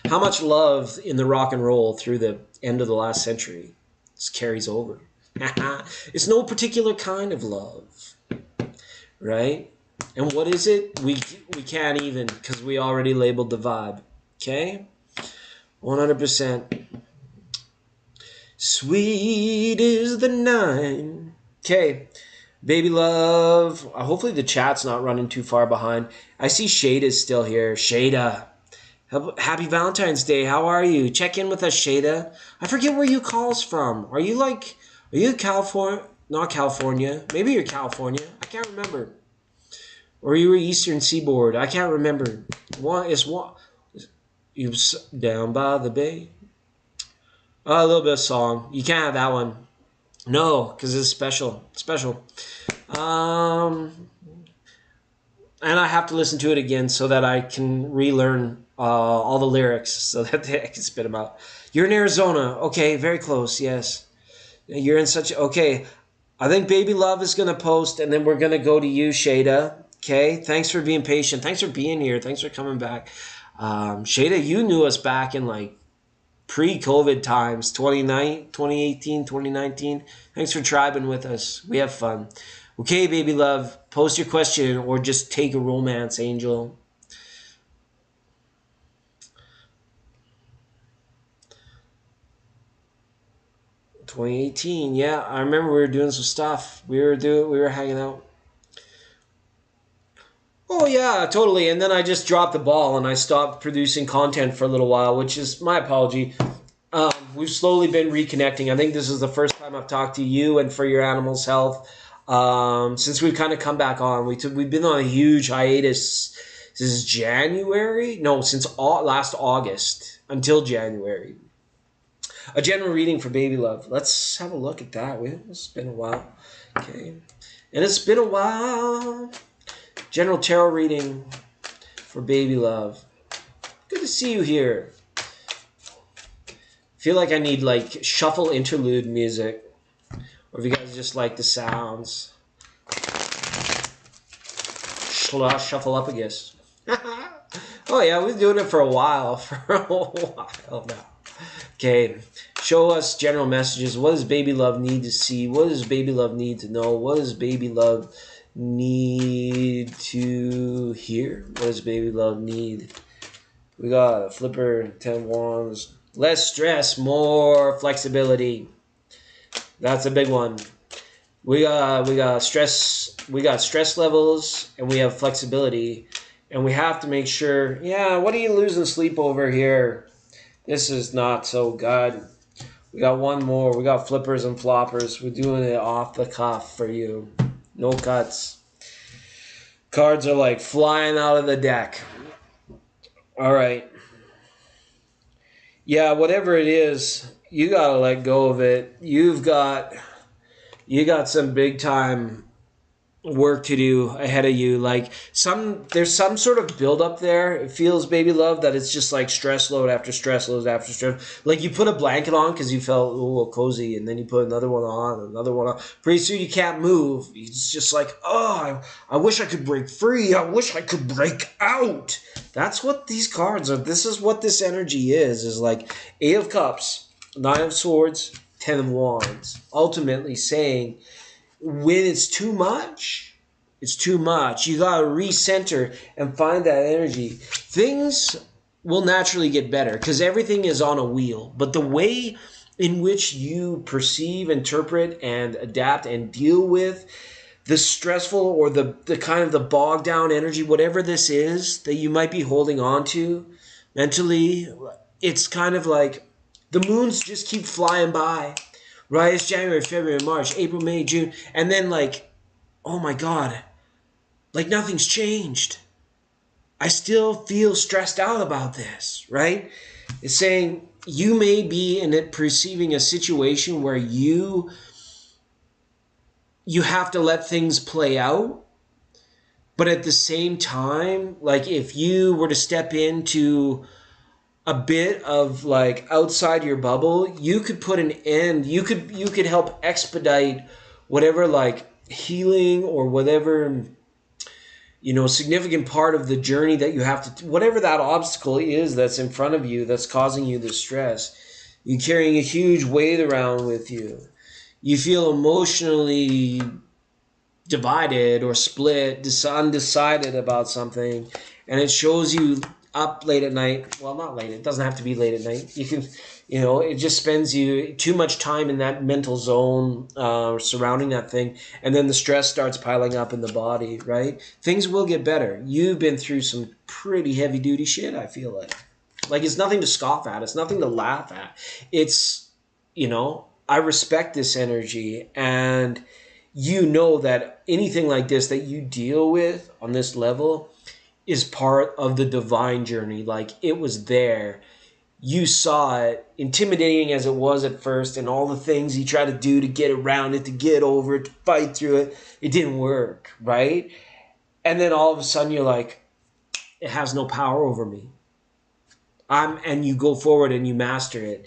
How much love in the rock and roll through the end of the last century just carries over. It's no particular kind of love, right? And what is it? We can't even because we already labeled the vibe. Okay, 100%. Sweet is the night. Okay. Baby Love. Hopefully the chat's not running too far behind. I see Shada's still here. Shada. Happy Valentine's Day. How are you? Check in with us, Shada. I forget where you calls from. Are you California? Not California. Maybe you're California. I can't remember. Or you were Eastern Seaboard. I can't remember. You down by the bay. A little bit of song. You can't have that one. No, because it's special. Special. And I have to listen to it again so that I can relearn all the lyrics so that I can spit them out. You're in Arizona. Okay, very close, yes. You're in such... Okay, I think Baby Love is going to post, and then we're going to go to you, Shada. Okay, thanks for being patient. Thanks for being here. Thanks for coming back. Shada, you knew us back in, pre-COVID times, 2018, 2019. Thanks for tribing with us. We have fun. Okay, Baby Love, post your question or just take a romance, Angel. $2018, yeah, I remember we were doing some stuff. We were hanging out. Oh yeah, totally. And then I just dropped the ball and I stopped producing content for a little while, which is my apology. We've slowly been reconnecting. I think this is the first time I've talked to you and For Your Animal's Health since we've kind of come back on. We've been on a huge hiatus. This is January? No, since last August until January. A general reading for Baby Love. Let's have a look at that. It's been a while. Okay. And it's been a while. General tarot reading for Baby Love. Good to see you here. Feel like I need shuffle interlude music. Or if you guys just like the sounds. Shuffle up, I guess. Oh yeah, we've been doing it for a while. For a while now. Okay. Show us general messages. What does baby love need to see? What does baby love need to know? What does baby love need to hear? What does baby love need? We got a flipper, 10 wands. Less stress, more flexibility. That's a big one. We got stress levels, and we have flexibility, and we have to make sure. Yeah, what are you losing sleep over here? This is not so good. We got one more. We got flippers and floppers. We're doing it off the cuff for you. No cuts. Cards are like flying out of the deck. All right. Yeah, whatever it is, you gotta let go of it. You got some big time work to do ahead of you. Like there's some sort of build up there. It feels, baby love, that it's just like stress load after stress load after stress. Like you put a blanket on because you felt a little cozy, and then you put another one on. Pretty soon you can't move. It's just like, oh, I wish I could break free. I wish I could break out. That's what these cards are. This is what this energy is like 8 of Cups, 9 of Swords, 10 of Wands. Ultimately saying, when it's too much, it's too much. You got to recenter and find that energy. Things will naturally get better because everything is on a wheel. But the way in which you perceive, interpret, and adapt and deal with the stressful or the kind of the bogged down energy, whatever this is that you might be holding on to mentally, it's kind of like the moons just keep flying by. Right, it's January, February, March, April, May, June. And then like, oh my God, like nothing's changed. I still feel stressed out about this, right? It's saying you may be in it perceiving a situation where you have to let things play out. But at the same time, like if you were to step into a bit of like outside your bubble, you could put an end, you could help expedite whatever like healing or whatever, significant part of the journey that you have to, whatever that obstacle is that's in front of you that's causing you the stress. You're carrying a huge weight around with you. You feel emotionally divided or split, undecided about something, and it shows you up late at night. Well, not late. It doesn't have to be late at night. You can, it just spends you too much time in that mental zone surrounding that thing. And then the stress starts piling up in the body, right? Things will get better. You've been through some pretty heavy duty shit, I feel like. Like it's nothing to scoff at. It's nothing to laugh at. It's, I respect this energy, and that anything like this that you deal with on this level is part of the divine journey. Like it was there. You saw it, intimidating as it was at first, and all the things you try to do to get around it, to get over it, to fight through it. It didn't work, right? And then all of a sudden you're like, it has no power over me. And you go forward and you master it.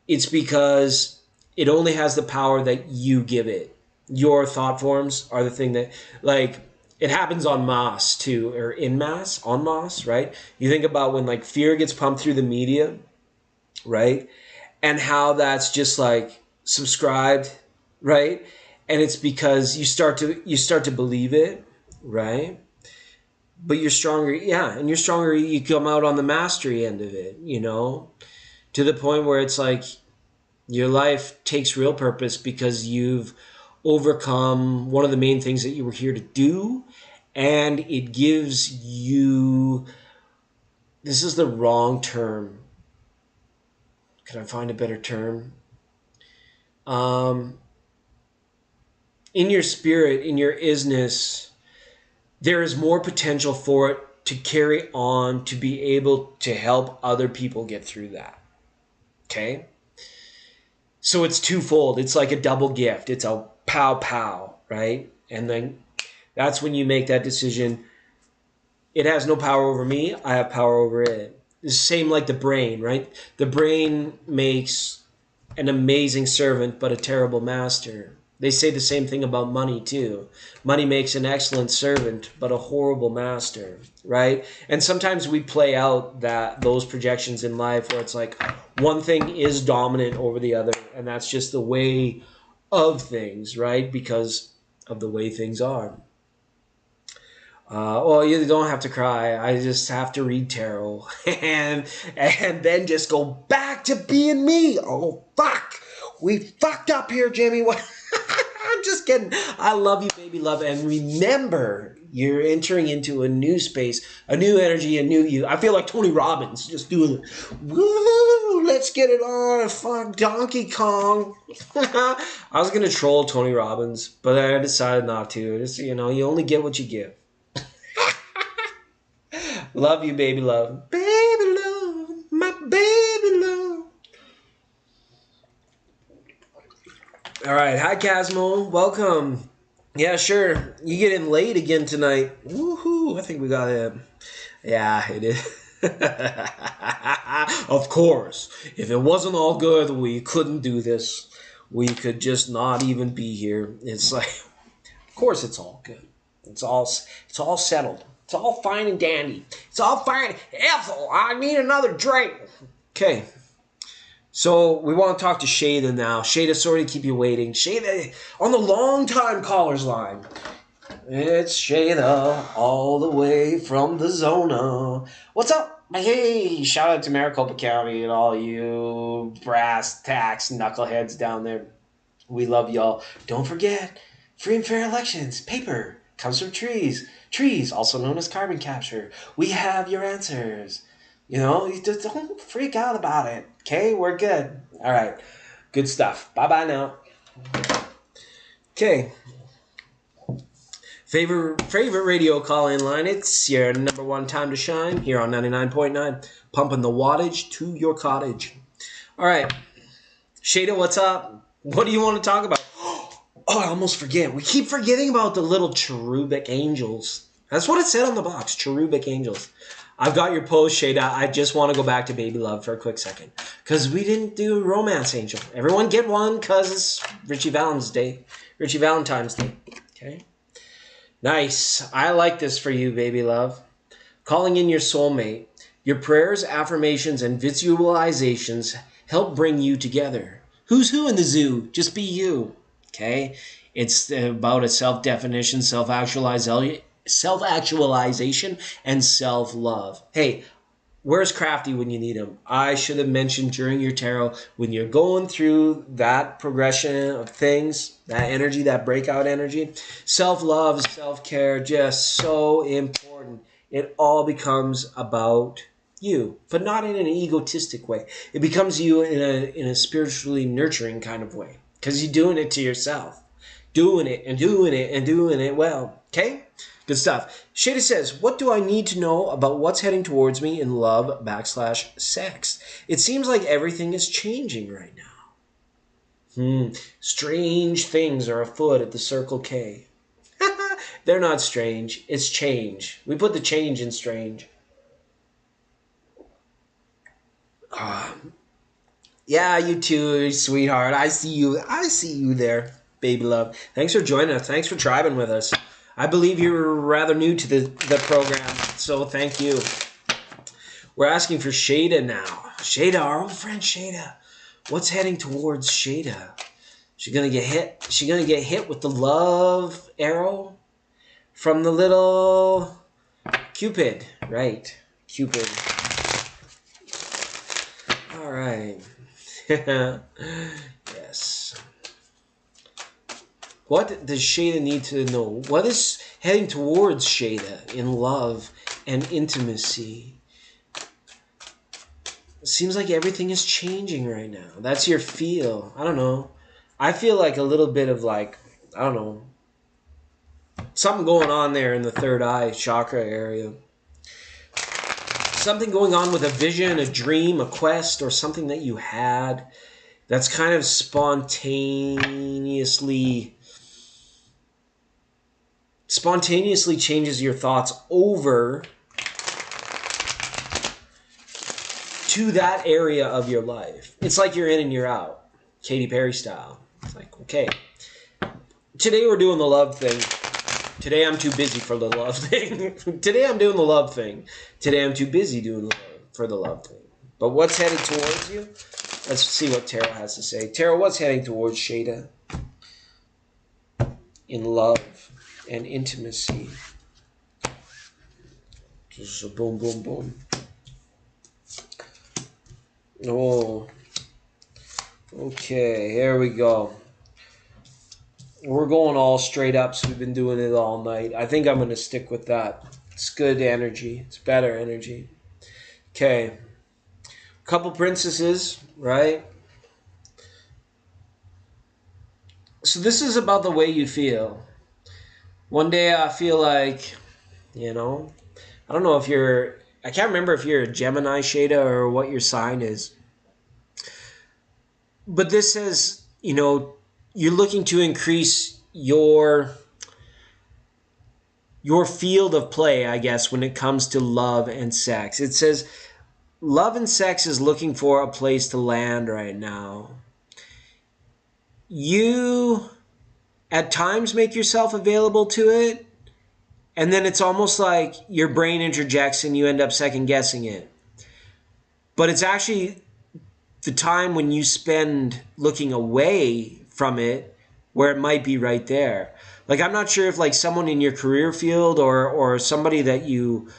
It's because it only has the power that you give it. Your thought forms are the thing that, like, it happens en masse too, or en masse, right? You think about when like fear gets pumped through the media, right? And how that's just like subscribed, right? And it's because you start to believe it, right? But you're stronger, and you're stronger. You come out on the mastery end of it, to the point where it's like your life takes real purpose because you've overcome one of the main things that you were here to do, and it gives you, this is the wrong term. Can I find a better term? In your spirit, in your isness, there is more potential for it to carry on, to be able to help other people get through that. Okay? So it's twofold. It's like a double gift. It's a pow, right? And then that's when you make that decision. It has no power over me. I have power over it. It's the same like the brain, right? The brain makes an amazing servant, but a terrible master. They say the same thing about money too. Money makes an excellent servant, but a horrible master, right? And sometimes we play out those projections in life where it's like one thing is dominant over the other, and that's just the way of things, right? Because of the way things are. Well, you don't have to cry. I just have to read tarot and then just go back to being me. Oh fuck, we fucked up here, Jimmy. What? I'm just kidding. I love you, baby love, and remember, you're entering into a new space, a new energy, a new you. I feel like Tony Robbins, just doing it. Woo! Let's get it on. Fuck Donkey Kong. I was gonna troll Tony Robbins, but I decided not to. Just, you only get what you give. Love you, baby love. Baby love, my baby love. All right. Hi, Casmo. Welcome. Yeah, sure. You get in late again tonight. Woohoo. I think we got him. Yeah, it is. Of course. If it wasn't all good, we couldn't do this. We could just not even be here. It's like, of course it's all good. It's all settled. It's all fine and dandy. It's all fine. Ethel, I need another drink. Okay. So we want to talk to Shada now. Shada, sorry to keep you waiting. Shada on the long time callers line. It's Shada all the way from the Zona. What's up? Hey, shout out to Maricopa County and all you brass tacks knuckleheads down there. We love y'all. Don't forget, free and fair elections. Paper comes from trees. Trees, also known as carbon capture. We have your answers. You just don't freak out about it. Okay, we're good. All right, good stuff. Bye-bye now. Okay. Favorite radio call-in line. It's your number one time to shine here on 99.9. Pumping the wattage to your cottage. All right. Shada, what's up? What do you want to talk about? Oh, I almost forget. We keep forgetting about the little cherubic angels. That's what it said on the box, cherubic angels. I've got your post, Shada. I just want to go back to Baby Love for a quick second. Because we didn't do Romance Angel. Everyone get one because it's Richie Valentine's Day. Okay? Nice. I like this for you, Baby Love. Calling in your soulmate. Your prayers, affirmations, and visualizations help bring you together. Who's who in the zoo? Just be you. Okay? It's about a self-definition, self-actualization, and self-love. Hey, where's Crafty when you need him? I should have mentioned during your tarot, when you're going through that progression of things, that energy, that breakout energy, self-love, self-care, just so important. It all becomes about you, but not in an egotistic way. It becomes you in a spiritually nurturing kind of way, because you're doing it to yourself. Doing it and doing it and doing it well. Okay? Good stuff. Shada says, what do I need to know about what's heading towards me in love / sex? It seems like everything is changing right now. Strange things are afoot at the Circle K. They're not strange. It's change. We put the change in strange. Yeah, you too, sweetheart. I see you. I see you there, baby love. Thanks for joining us. Thanks for tribing with us. I believe you're rather new to the program, so thank you. We're asking for Shada now. Shada, our old friend Shada. What's heading towards Shada? She's gonna get hit. She's gonna get hit with the love arrow from the little Cupid, right? Cupid. All right. Yes. What does Shada need to know? What is heading towards Shada in love and intimacy? It seems like everything is changing right now. That's your feel. I don't know. I feel like a little bit of I don't know, something going on there in the third eye chakra area. Something going on with a vision, a dream, a quest, or something that you had that's kind of spontaneously changes your thoughts over to that area of your life. It's like you're in and you're out, Katy Perry style. It's like, okay, today we're doing the love thing. Today I'm too busy for the love thing. Today I'm doing the love thing. Today I'm too busy for the love thing. But what's headed towards you? Let's see what Tarot has to say. Tarot, what's heading towards Shada in love and intimacy? Just a boom, boom, boom. Oh, okay, here we go. We're going all straight up, so we've been doing it all night. I think I'm going to stick with that. It's good energy. It's better energy. Okay. Couple princesses, right? So this is about the way you feel. One day I feel like, I don't know if I can't remember if you're a Gemini, Shada, or what your sign is. But this says, you're looking to increase your field of play, I guess, when it comes to love and sex. It says love and sex is looking for a place to land right now. You at times make yourself available to it, and then it's almost like your brain interjects and you end up second guessing it. But it's actually the time when you spend looking away from it where it might be right there. Like, I'm not sure if like someone in your career field or somebody that you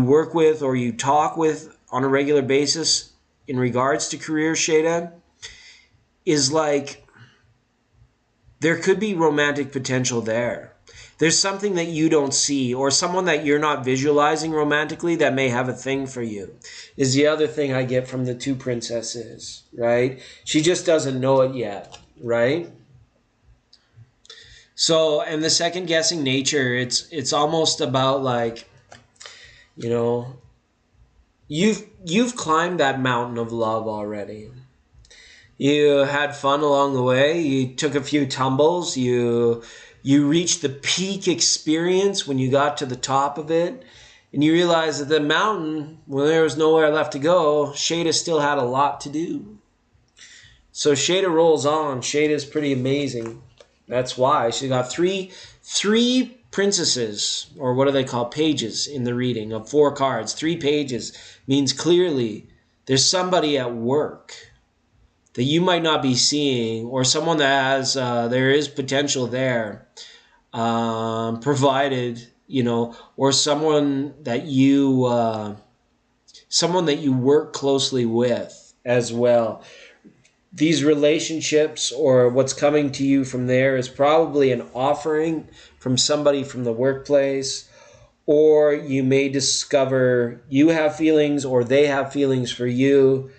work with or you talk with on a regular basis in regards to career, Shada, is like there could be romantic potential there. There's something that you don't see, or someone that you're not visualizing romantically that may have a thing for you, is the other thing I get from the two princesses, right? She just doesn't know it yet, right? So, and the second guessing nature, it's almost about like, you've climbed that mountain of love already. You had fun along the way. You took a few tumbles. You reached the peak experience when you got to the top of it. And you realized that the mountain, when there was nowhere left to go, Shada still had a lot to do. So Shada rolls on. Shada's pretty amazing. That's why. She got three princesses, or what do they call pages in the reading of 4 cards. 3 pages means clearly there's somebody at work that you might not be seeing, or someone that has, there is potential there, provided, or someone that you work closely with as well. These relationships, or what's coming to you from there, is probably an offering from somebody from the workplace, or you may discover you have feelings or they have feelings for you,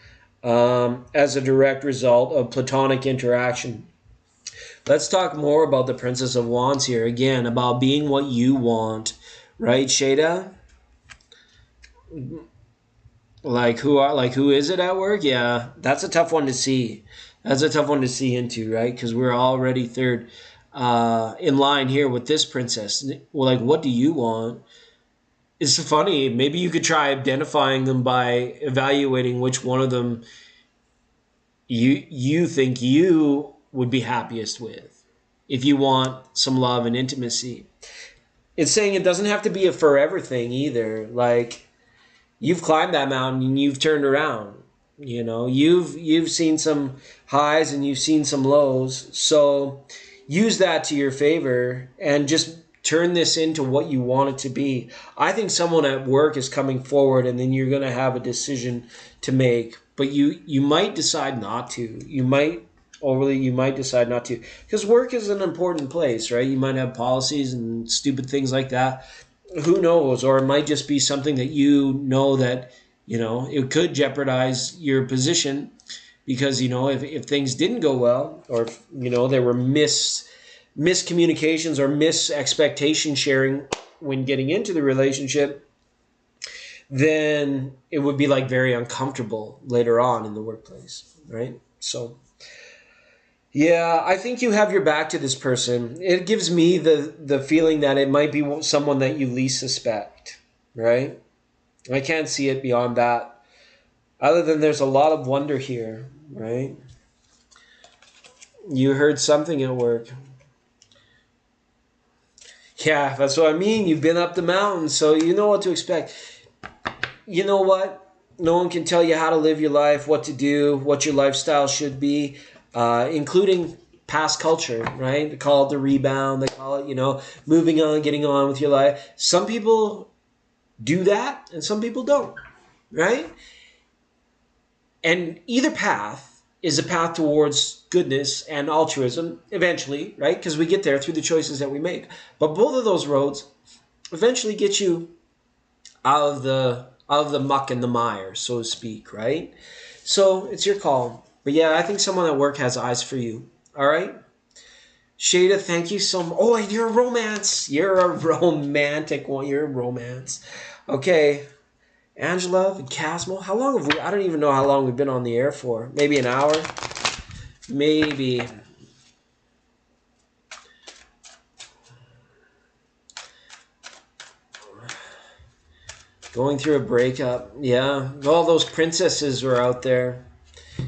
as a direct result of platonic interaction. Let's talk more about the Princess of Wands here. Again, about being what you want. Right, Shada? Who is it at work? Yeah, that's a tough one to see. That's a tough one to see into, right? Because we're already third in line here with this princess. Well, like, what do you want? It's funny. Maybe you could try identifying them by evaluating which one of them you think you would be happiest with if you want some love and intimacy. It's saying it doesn't have to be a forever thing either. Like, you've climbed that mountain and you've turned around. You've seen some highs and you've seen some lows. So use that to your favor and just turn this into what you want it to be. I think someone at work is coming forward, and then you're going to have a decision to make. But you might decide not to. You might decide not to. Because work is an important place, right? You might have policies and stupid things like that. Who knows? Or it might just be something that that, it could jeopardize your position because, if things didn't go well, or if, there were miscommunications or mis-expectation sharing when getting into the relationship, then it would be like very uncomfortable later on in the workplace, right? So, yeah, I think you have your back to this person. It gives me the feeling that it might be someone that you least suspect, right? I can't see it beyond that. Other than there's a lot of wonder here, right? You heard something at work. Yeah, that's what I mean. You've been up the mountain, so you know what to expect. You know what? No one can tell you how to live your life, what to do, what your lifestyle should be, including past culture, right? They call it the rebound. They call it, moving on, getting on with your life. Some people do that, and some people don't, right? And either path is a path towards goodness and altruism eventually, right? Because we get there through the choices that we make. But both of those roads eventually get you out of the muck and the mire, so to speak, right? So it's your call. But yeah, I think someone at work has eyes for you. All right? Shada, thank you so much. Oh, you're a romance. You're a romantic one. You're a romance. Okay. Angela and Casmo. How long have we... I don't even know how long we've been on the air for. Maybe an hour? Maybe. Going through a breakup. Yeah. All those princesses were out there.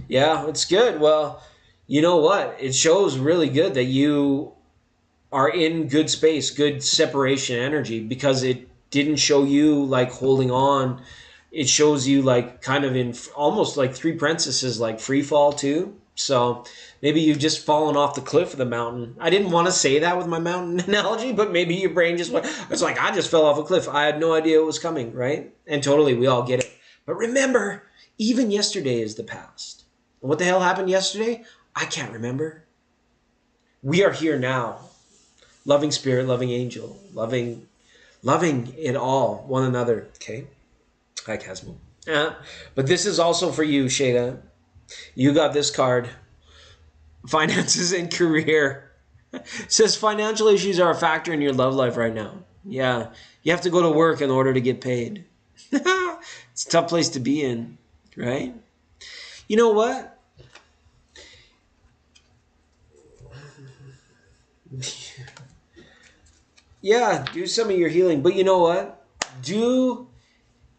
Yeah, it's good. Well, you know what? It shows really good that you are in good space, good separation energy, because it didn't show you like holding on. It shows you like kind of in almost like three princesses, like free fall too. So maybe you've just fallen off the cliff of the mountain. I didn't want to say that with my mountain analogy, but maybe your brain just went, it's like, I just fell off a cliff. I had no idea it was coming, right? And totally, we all get it. But remember, even yesterday is the past. And what the hell happened yesterday? I can't remember. We are here now. Loving spirit, loving angel, loving it all, one another. Okay? Hi, Casmo. But this is also for you, Shada. You got this card. Finances and career. It says financial issues are a factor in your love life right now. Yeah. You have to go to work in order to get paid. It's a tough place to be in, right? You know what? Yeah, do some of your healing. But you know what? Do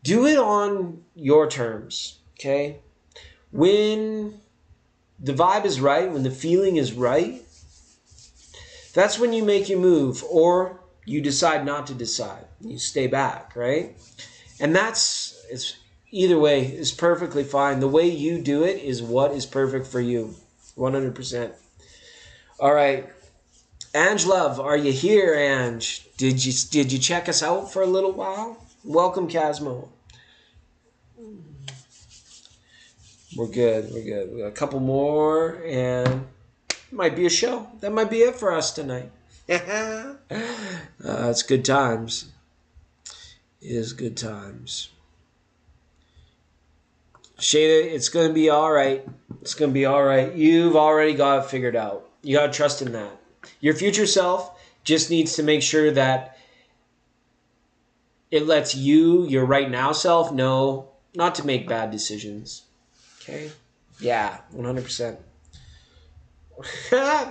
it on your terms, okay? When the vibe is right, when the feeling is right, that's when you make your move, or you decide not to decide. You stay back, right? And it's either way is perfectly fine. The way you do it is what is perfect for you, 100%. All right, Ange Love, are you here, Ange? Did you check us out for a little while? Welcome, Casmo. We're good. We got a couple more, and it might be a show. That might be it for us tonight. It's good times. It is good times. Shada, it's going to be all right. It's going to be all right. You've already got it figured out. You got to trust in that. Your future self just needs to make sure that it lets you, your right now self, know not to make bad decisions. Okay? Yeah, 100%.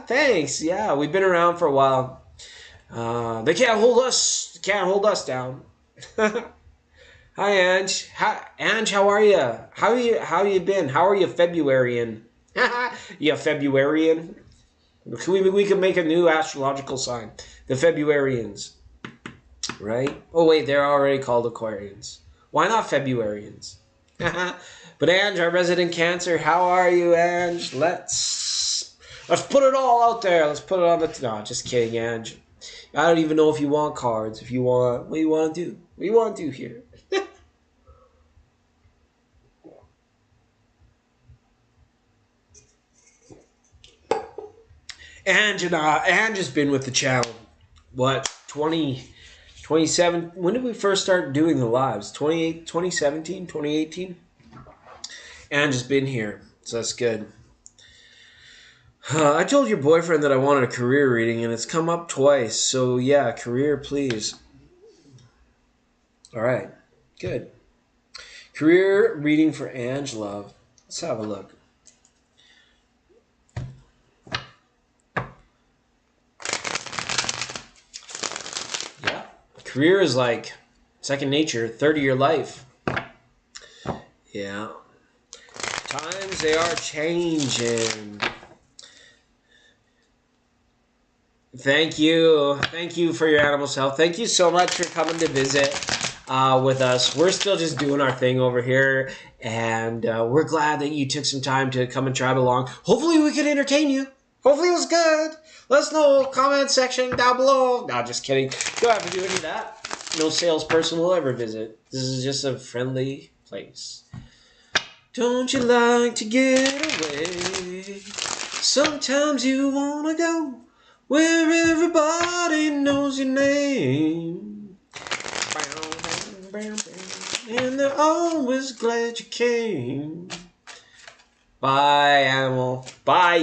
Thanks. Yeah, we've been around for a while. They can't hold us. They can't hold us down. Hi, Ange. Ange, how are you? How you been? How are you, Februaryan? You Februaryan? We could make a new astrological sign. The Februarians. Right? Oh, wait, they're already called Aquarians. Why not Februarians? But Ange, our resident Cancer, how are you, Ange? Let's put it all out there. Let's put it on the... No, just kidding, Ange. I don't even know if you want cards. If you want... What do you want to do? What do you want to do here? Ange has been with the channel, what, 27, when did we first start doing the lives? 2017, 2018? Ange has been here, so that's good. I told your boyfriend that I wanted a career reading, and it's come up twice, so yeah, career, please. All right, good. Career reading for Ange Love. Let's have a look. Career is like second nature, third of your life. Yeah. Times, they are changing. Thank you. Thank you for your animal's health. Thank you so much for coming to visit with us. We're still just doing our thing over here, and we're glad that you took some time to come and chat along. Hopefully, we could entertain you. Hopefully, it was good. Let us know. Comment section down below. No, just kidding. Don't have to do any of that. No salesperson will ever visit. This is just a friendly place. Don't you like to get away? Sometimes you wanna go where everybody knows your name. And they're always glad you came. Bye, animal. Bye,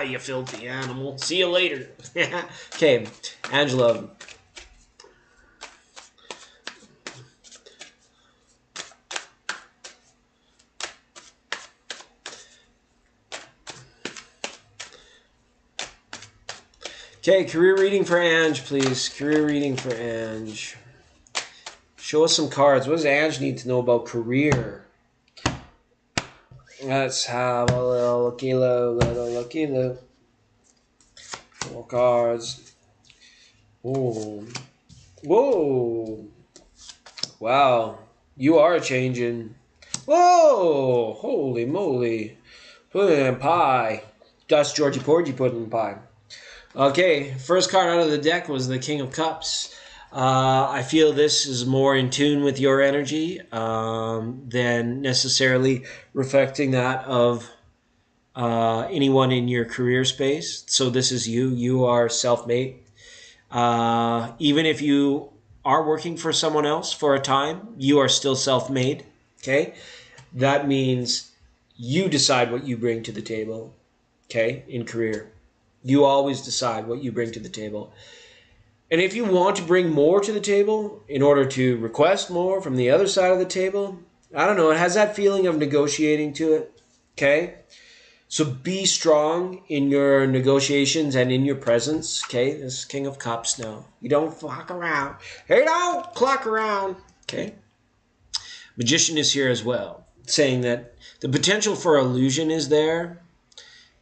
you filthy animal. See you later. Okay, Angela. Okay, career reading for Ange, please. Career reading for Ange. Show us some cards. What does Ange need to know about career? Let's have a little looky-loo. More cards. Whoa. Whoa. Wow. You are changing. Whoa. Holy moly. Put it in pie. That's Georgie Porgy put it in pie. Okay, first card out of the deck was the King of Cups. I feel this is more in tune with your energy than necessarily reflecting that of anyone in your career space. So this is you. You are self-made. Even if you are working for someone else for a time, you are still self-made. Okay? That means you decide what you bring to the table. Okay? In career. You always decide what you bring to the table. And if you want to bring more to the table in order to request more from the other side of the table, I don't know, it has that feeling of negotiating to it. Okay? So be strong in your negotiations and in your presence. Okay? This is King of Cups now. You don't fuck around. Hey, don't clock around. Okay? Magician is here as well, saying that the potential for illusion is there.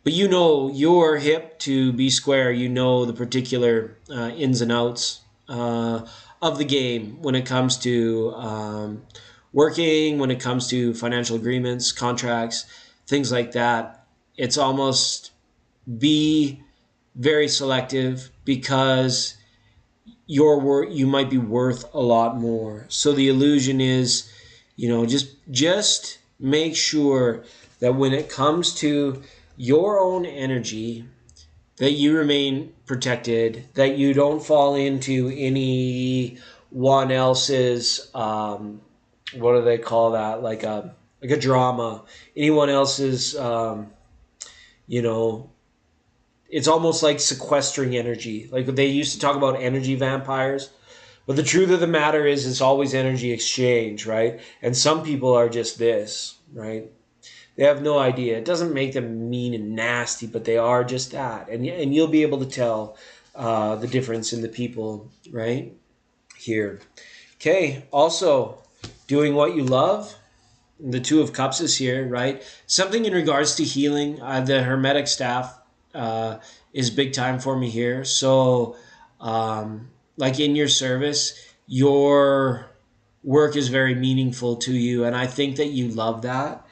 But you know you're hip to be square. You know the particular ins and outs of the game when it comes to working, when it comes to financial agreements, contracts, things like that. It's almost be very selective because you might be worth a lot more. So the illusion is, just make sure that when it comes to your own energy, that you remain protected, that you don't fall into anyone else's what do they call that, like a drama, anyone else's it's almost like sequestering energy. Like they used to talk about energy vampires, but the truth of the matter is it's always energy exchange, right? And some people are just this, right? They have no idea. It doesn't make them mean and nasty, but they are just that. And you'll be able to tell the difference in the people, right? Here. Okay, also, doing what you love. The Two of Cups is here, right? Something in regards to healing. The Hermetic staff is big time for me here. So, like in your service, your work is very meaningful to you. And I think that you love that.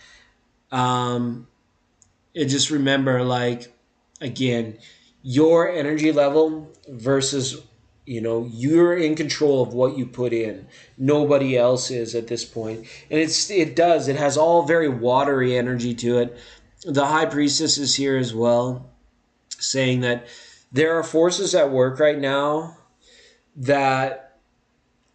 Just remember, like, again, your energy level versus, you're in control of what you put in. Nobody else is at this point. And it has all very watery energy to it. The High Priestess is here as well, saying that there are forces at work right now that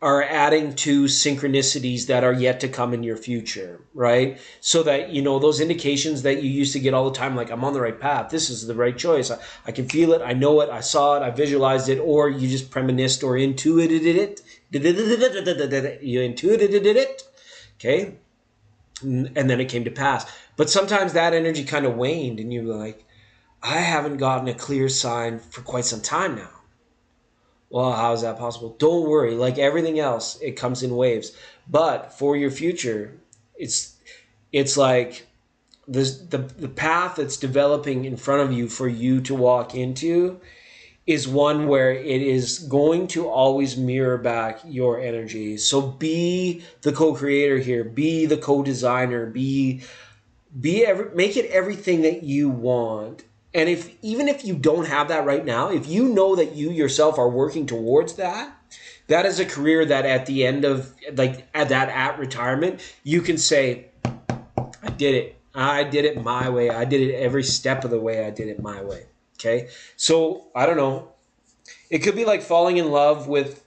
are adding to synchronicities that are yet to come in your future, right? So that, those indications that you used to get all the time, like, I'm on the right path, this is the right choice, I can feel it, I know it, I saw it, I visualized it, or you just premonitioned or intuited it. You intuited it, okay? And then it came to pass. But sometimes that energy kind of waned, and you're like, I haven't gotten a clear sign for quite some time now. Well, how is that possible? Don't worry. Like everything else, it comes in waves. But for your future, it's like the path that's developing in front of you for you to walk into is one where it is going to always mirror back your energy. So be the co-creator here, be the co-designer, make it everything that you want. And if even if you don't have that right now, if you know that you yourself are working towards that, that is a career that at the end of at retirement, you can say, I did it. I did it my way. I did it every step of the way. I did it my way. Okay. So I don't know. It could be like falling in love with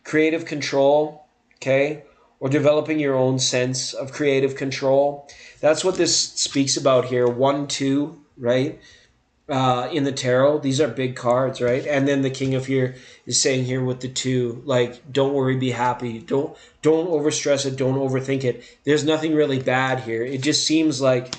creative control. Okay. Or developing your own sense of creative control. That's what this speaks about here. 1, 2, right? In the tarot, these are big cards, right? And then the King of here is saying here with the 2, like, don't worry, be happy. Don't overstress it. Don't overthink it. There's nothing really bad here. It just seems like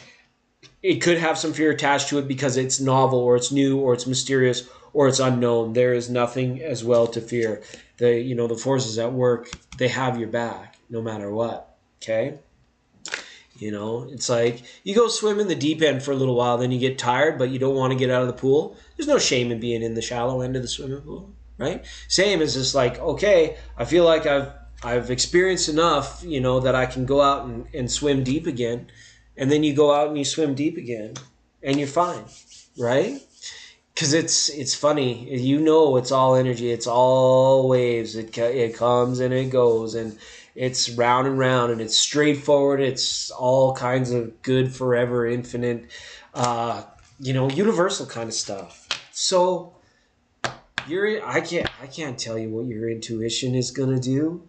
it could have some fear attached to it because it's novel or it's new or it's mysterious or it's unknown. There is nothing as well to fear. The forces at work, they have your back no matter what. Okay. It's like you go swim in the deep end for a little while, then you get tired, but you don't want to get out of the pool. There's no shame in being in the shallow end of the swimming pool, right? Same as just like, okay, I feel like I've experienced enough, that I can go out and swim deep again. And then you go out and you swim deep again and you're fine, right? Because it's funny, it's all energy, it's all waves. It comes and it goes, and it's round and round, and it's straightforward. It's all kinds of good, forever, infinite, universal kind of stuff. So I can't tell you what your intuition is gonna do,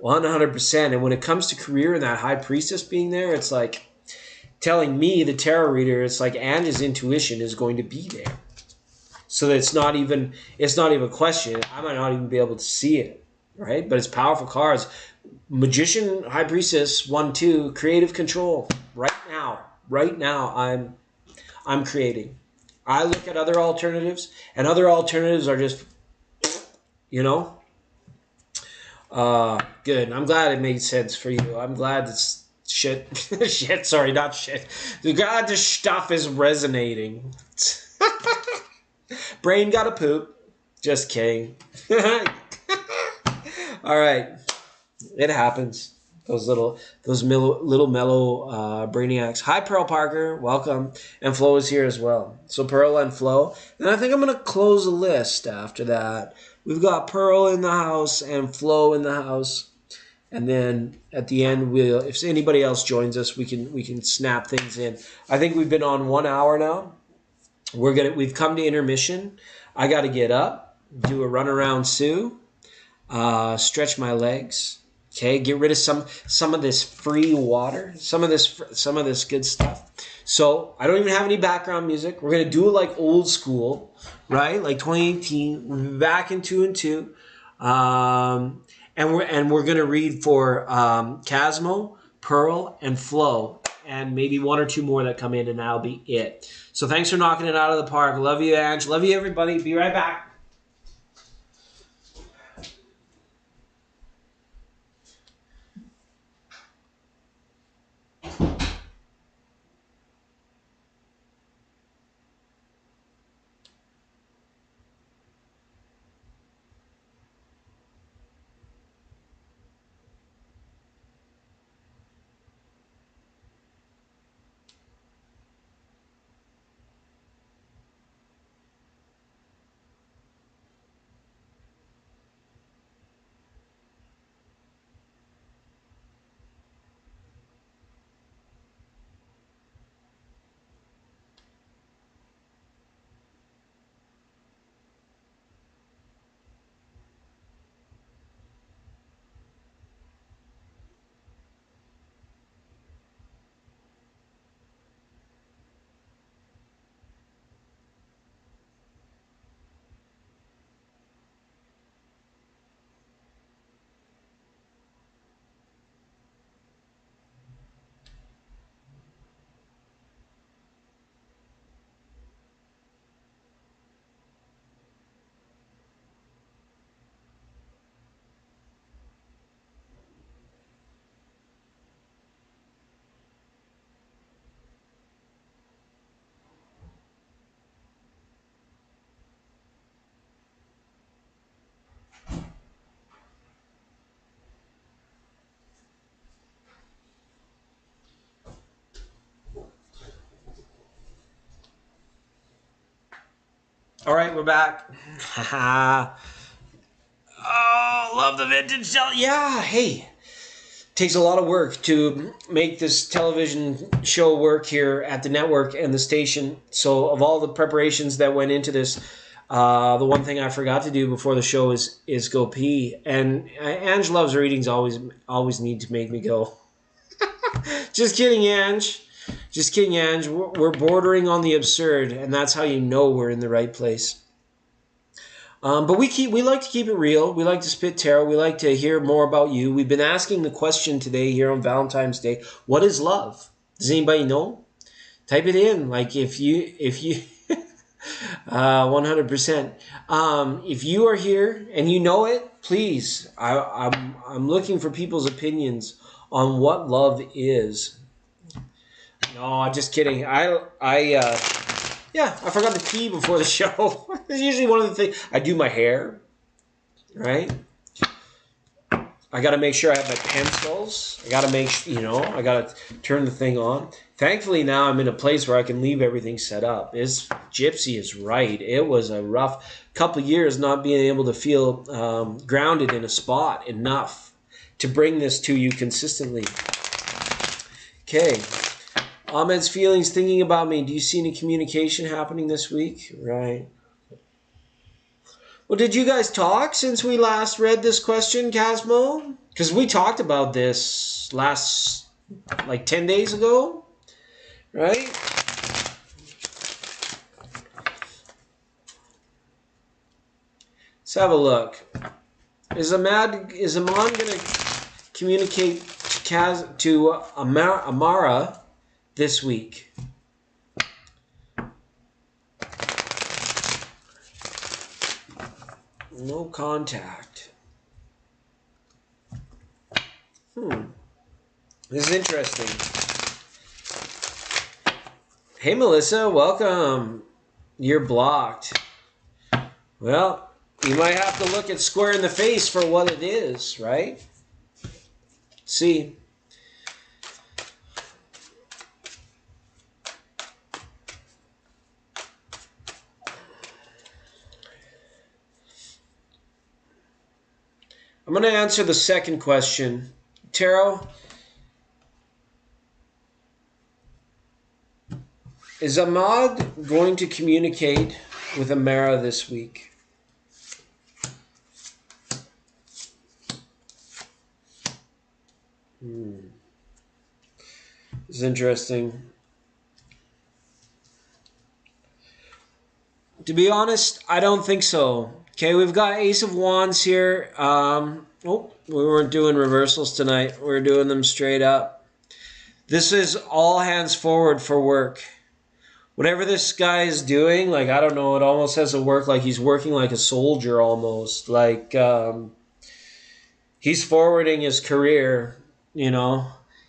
100%. And when it comes to career and that high priestess being there, it's like telling me, the tarot reader, it's like Ange's intuition is going to be there. So that it's not even a question. I might not even be able to see it, right? But it's powerful cards. Magician, High Priestess, 1, 2, creative control. Right now, I'm creating. I look at other alternatives, and other alternatives are just, good. I'm glad it made sense for you. I'm glad it's shit. Shit, sorry, not shit. God, this stuff is resonating. Brain gotta poop. Just kidding. All right. It happens. Those little mellow brainiacs. Hi, Pearl Parker. Welcome. And Flo is here as well. So Pearl and Flo. And I think I'm going to close the list after that. We've got Pearl in the house and Flo in the house. And then at the end, if anybody else joins us, we can snap things in. I think we've been on 1 hour now. We've come to intermission. I got to get up, do a run around Sue, stretch my legs. Okay, get rid of some of this free water, some of this good stuff. So I don't even have any background music. We're gonna do it like old school, right? Like 2018. We're back in 2 and 2, and we're gonna read for Casmo, Pearl, and Flo, and maybe 1 or 2 more that come in, and that'll be it. So thanks for knocking it out of the park. Love you, Ange. Love you, everybody. Be right back. All right, we're back. Oh, love the vintage yeah, hey. Takes a lot of work to make this television show work here at the network and the station. So of all the preparations that went into this, the one thing I forgot to do before the show is go pee. And Ange loves readings. Always need to make me go. Just kidding, Ange. Just kidding, Ange. We're bordering on the absurd, and that's how you know we're in the right place. But we like to keep it real. We like to spit tarot. We like to hear more about you. We've been asking the question today here on Valentine's Day: what is love? Does anybody know? Type it in. Like if you 100%. If you are here and you know it, please. I'm looking for people's opinions on what love is. No, just kidding. Yeah, I forgot to pee before the show. It's usually one of the things. I do my hair, right? I got to make sure I have my pencils. I got to I got to turn the thing on. Thankfully, now I'm in a place where I can leave everything set up. Gypsy is right. It was a rough couple years not being able to feel grounded in a spot enough to bring this to you consistently. Okay. Ahmed's feelings thinking about me. Do you see any communication happening this week? Right. Well, did you guys talk since we last read this question, Casmo? Because we talked about this last, 10 days ago, right? Let's have a look. Is Ahmad going to communicate to Amara this week? No contact. This is interesting. Hey, Melissa, welcome. You're blocked. Well, you might have to look it square in the face for what it is, right? See. I'm going to answer the second question. Tarot, is Ahmad going to communicate with Amara this week? It's interesting. To be honest, I don't think so. Okay, we've got Ace of Wands here. We weren't doing reversals tonight. We're doing them straight up. This is all hands forward for work. Whatever this guy is doing, I don't know, it almost has to work like he's working like a soldier almost. He's forwarding his career,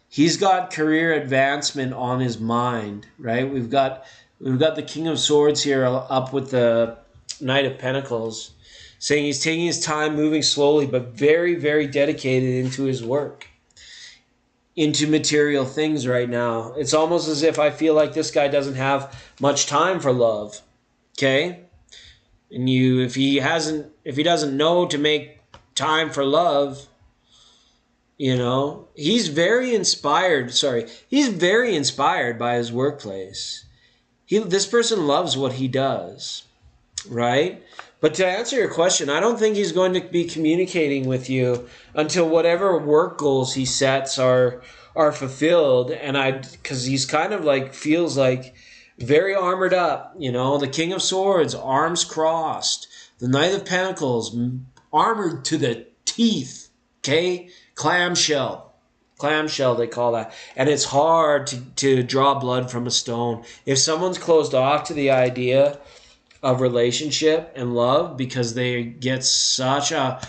He's got career advancement on his mind, right? We've got the King of Swords here up with the Knight of Pentacles, saying he's taking his time, moving slowly, but very, very dedicated into his work, into material things right now. It's almost as if I feel like this guy doesn't have much time for love, okay? And if he doesn't know to make time for love, he's very inspired. He's very inspired by his workplace. This person loves what he does, right? But to answer your question, I don't think he's going to be communicating with you until whatever work goals he sets are fulfilled. And because he's kind of feels like very armored up, the King of Swords, arms crossed, the Knight of Pentacles, armored to the teeth, okay? Clamshell, they call that. And it's hard to draw blood from a stone. If someone's closed off to the idea of relationship and love because they get such a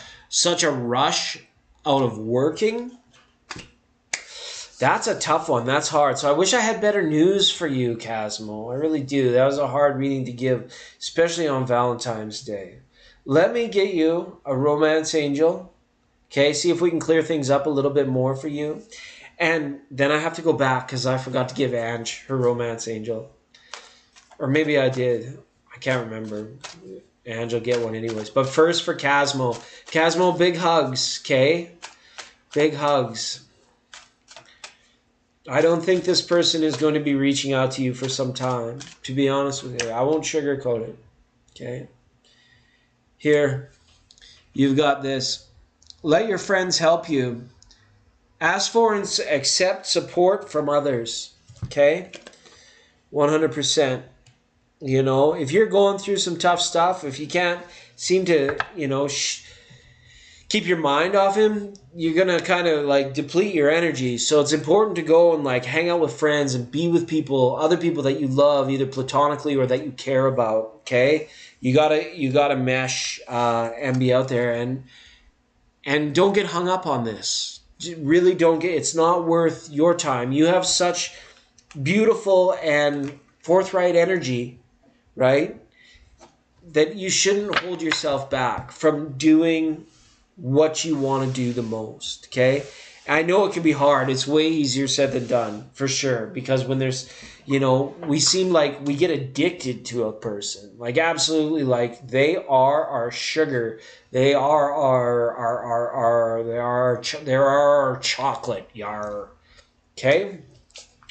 rush out of working, that's a tough one. That's hard. So I wish I had better news for you, Casmo. I really do. That was a hard reading to give, especially on Valentine's Day. Let me get you a romance angel. Okay, see if we can clear things up a little bit more for you. And then I have to go back because I forgot to give Ange her romance angel. Or maybe I did. I can't remember. Ange will get one anyways. But first for Casmo. Casmo, big hugs, okay? Big hugs. I don't think this person is going to be reaching out to you for some time, to be honest with you. I won't sugarcoat it, okay? Here, you've got this. Let your friends help you. Ask for and accept support from others, okay? 100%. You know, if you're going through some tough stuff, if you can't seem to, you know, keep your mind off him, you're going to kind of like deplete your energy. So it's important to go and like hang out with friends and be with people, other people that you love, either platonically or that you care about, okay? You gotta mesh and be out there and don't get hung up on this. Really don't get, it's not worth your time. You have such beautiful and forthright energy, right? That you shouldn't hold yourself back from doing what you want to do the most, okay? I know it can be hard. It's way easier said than done, for sure. Because when there's, you know, we seem like we get addicted to a person. Like, absolutely, like, they are our sugar. They are our chocolate, yar. Okay?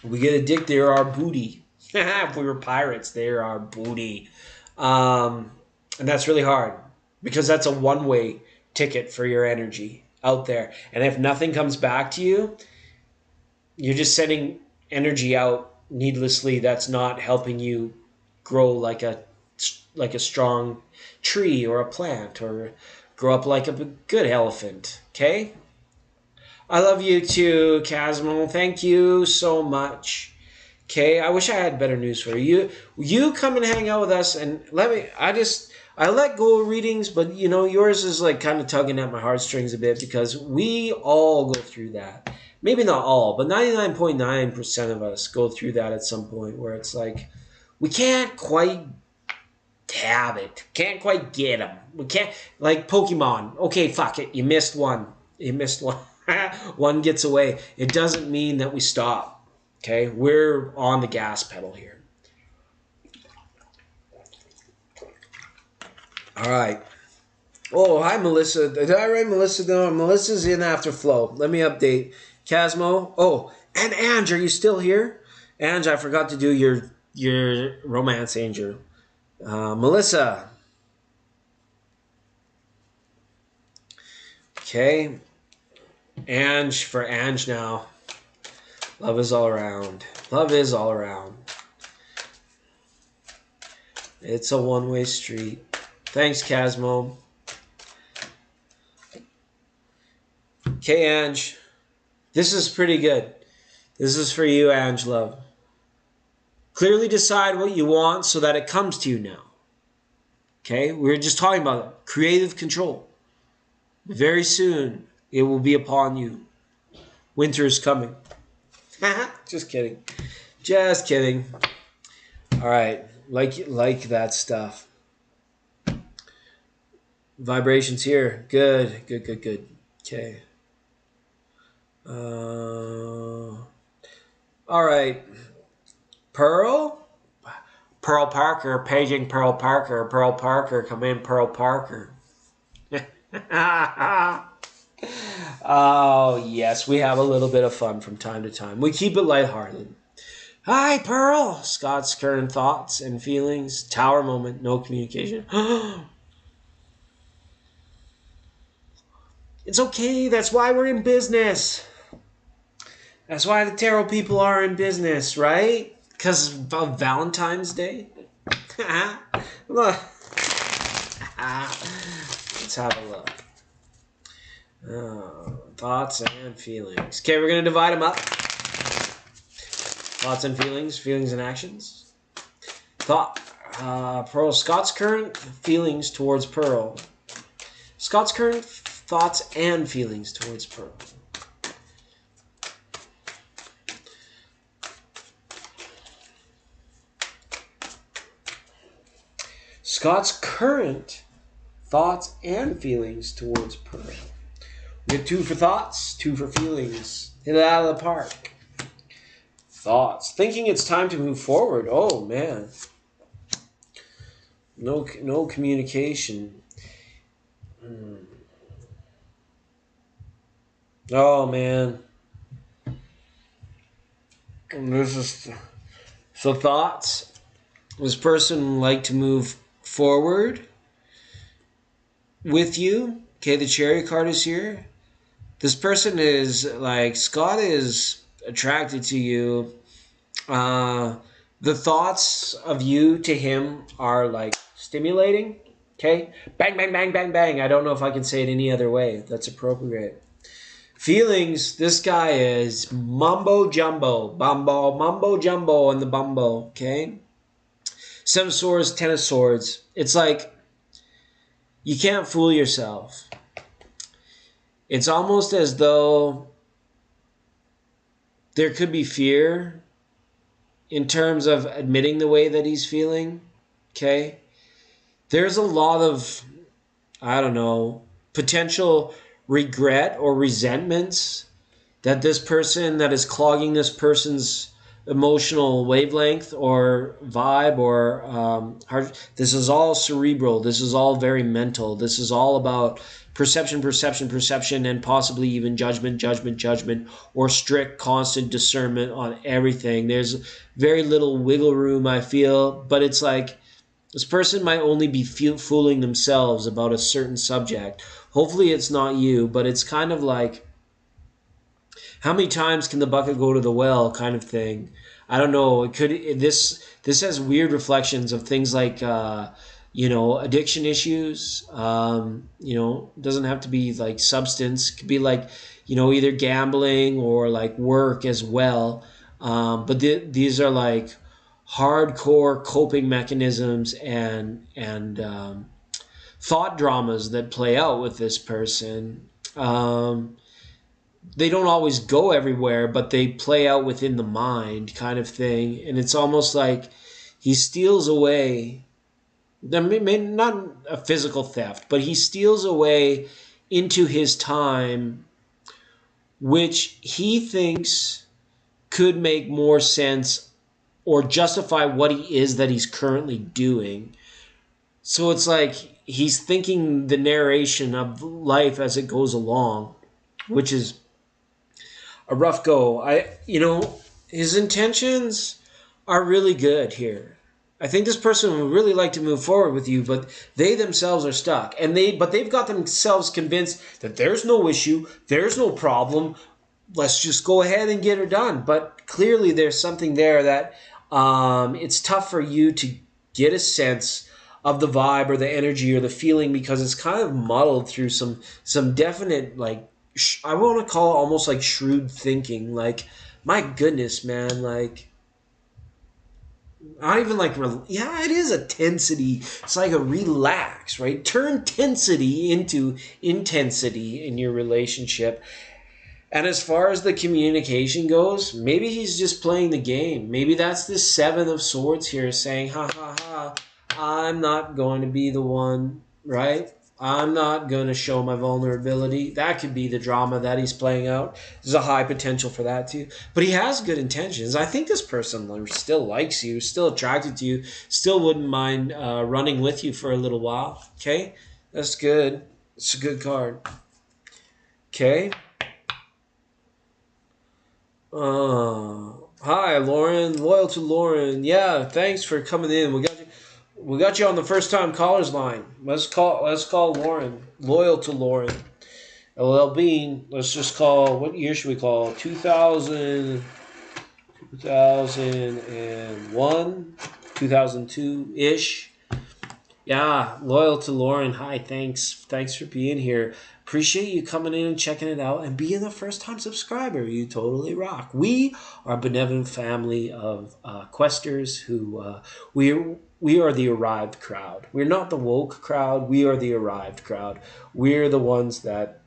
We get addicted. They're our booty. If we were pirates, they're our booty. And that's really hard. Because that's a one-way ticket for your energy out there. And if nothing comes back to you, you're just sending energy out needlessly that's not helping you grow like a strong tree or a plant or grow up like a good elephant. Okay? I love you too, Casmo. Thank you so much. Okay? I wish I had better news for you. You come and hang out with us and I let go of readings, but you know, yours is like kind of tugging at my heartstrings a bit because we all go through that. Maybe not all, but 99.9% of us go through that at some point where it's like, we can't quite have it. Can't quite get them. We can't, like Pokemon. Okay, fuck it. You missed one. You missed one. One gets away. It doesn't mean that we stop. Okay? We're on the gas pedal here. All right. Oh, hi, Melissa. Did I write Melissa down? Melissa's in after Flow. Let me update. Casmo. Oh, and Ange, are you still here? Ange, I forgot to do your romance angel. Melissa. Okay. Ange for Ange now. Love is all around. Love is all around. It's a one-way street. Thanks, Casmo. Okay, Ange. This is pretty good. This is for you, Ange, love. Clearly decide what you want so that it comes to you now. Okay? We were just talking about it. Creative control. Very soon, it will be upon you. Winter is coming. Just kidding. Just kidding. All right. Like that stuff. Vibrations here. Good. Good, good, good. Okay. All right. Pearl? Pearl Parker. Paging Pearl Parker. Pearl Parker. Come in, Pearl Parker. Oh, yes. We have a little bit of fun from time to time. We keep it lighthearted. Hi, Pearl. Scott's current thoughts and feelings. Tower moment. No communication. It's okay. That's why we're in business. That's why the tarot people are in business, right? Because of Valentine's Day. Look. Let's have a look. Thoughts and feelings. Okay, we're going to divide them up. Thoughts and feelings. Feelings and actions. Pearl. Scott's current feelings towards Pearl. Scott's current thoughts and feelings towards Pearl. Scott's current thoughts and feelings towards Pearl. We have 2 for thoughts, 2 for feelings. Hit it out of the park. Thoughts. Thinking it's time to move forward. Oh, man. No communication. Oh man, this is so thoughts. This person would like to move forward with you. Okay, the cherry card is here. This person is like, Scott is attracted to you. Uh, the thoughts of you to him are like stimulating. Okay, bang, bang, bang, bang, bang. I don't know if I can say it any other way. That's appropriate. Feelings, this guy is mumbo jumbo, mumbo jumbo, and the bumbo. Okay, Seven of Swords, Ten of Swords. It's like you can't fool yourself. It's almost as though there could be fear in terms of admitting the way that he's feeling. Okay, there's a lot of, I don't know, potential regret or resentments that this person that is clogging this person's emotional wavelength or vibe or heart. This is all cerebral. This is all very mental. This is all about perception, and possibly even judgment, or strict, constant discernment on everything. There's very little wiggle room, I feel, but it's like this person might only be fooling themselves about a certain subject. Hopefully it's not you, but it's kind of like, how many times can the bucket go to the well kind of thing. I don't know. It could, this has weird reflections of things like addiction issues. Doesn't have to be like substance. It could be like, either gambling or like work as well. But these are like hardcore coping mechanisms and thought dramas that play out with this person. They don't always go everywhere, but they play out within the mind kind of thing. And it's almost like he steals away, not a physical theft, but he steals away into his time, which he thinks could make more sense or justify what he is that he's currently doing. So it's like he's thinking the narration of life as it goes along, which is a rough go. His intentions are really good here. I think this person would really like to move forward with you, but they themselves are stuck, but they've got themselves convinced that there's no issue, there's no problem. Let's just go ahead and get her done. But clearly, there's something there that it's tough for you to get a sense of the vibe or the energy or the feeling, because it's kind of muddled through some definite, like, I want to call it almost like shrewd thinking. Like, my goodness, man, like, not even like, yeah, it is a tensity. It's like a relax, right? Turn tensity into intensity in your relationship. And as far as the communication goes, maybe he's just playing the game. Maybe that's the Seven of Swords here saying, ha ha ha, I'm not going to be the one, right? I'm not going to show my vulnerability. That could be the drama that he's playing out. There's a high potential for that too. But he has good intentions. I think this person still likes you, still attracted to you, still wouldn't mind running with you for a little while. Okay? That's good. It's a good card. Okay? Hi, Lauren. Loyal to Lauren. Yeah, thanks for coming in. We got you on the first time callers line. Let's call Lauren. Loyal to Lauren. LL Bean. Let's just call, what year should we call? 2001, 2002-ish. Yeah, loyal to Lauren. Hi, thanks for being here. Appreciate you coming in and checking it out and being a first-time subscriber. You totally rock. We are a benevolent family of questers who we are the arrived crowd. We're not the woke crowd. We are the arrived crowd. We're the ones that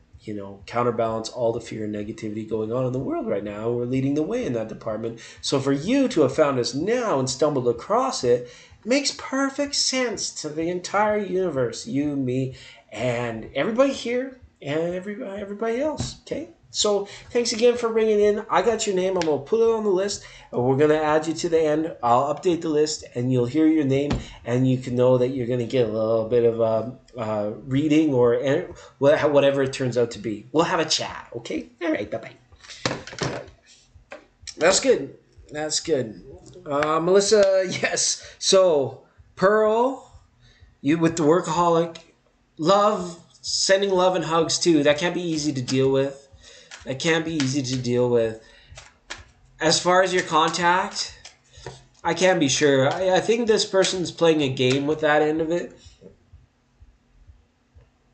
counterbalance all the fear and negativity going on in the world right now. We're leading the way in that department. So for you to have found us now and stumbled across it makes perfect sense to the entire universe. You, me, and everybody here, and everybody else. Okay, So thanks again for bringing it in. I got your name. I'm going to put it on the list, and we're going to add you to the end. I'll update the list, and you'll hear your name, and you can know that you're going to get a little bit of reading or whatever it turns out to be. We'll have a chat, okay? All right, bye-bye. That's good. That's good. Melissa, yes. So, Pearl, you with the workaholic, sending love and hugs too. That can't be easy to deal with. That can't be easy to deal with. As far as your contact, I can't be sure. I think this person's playing a game with that end of it.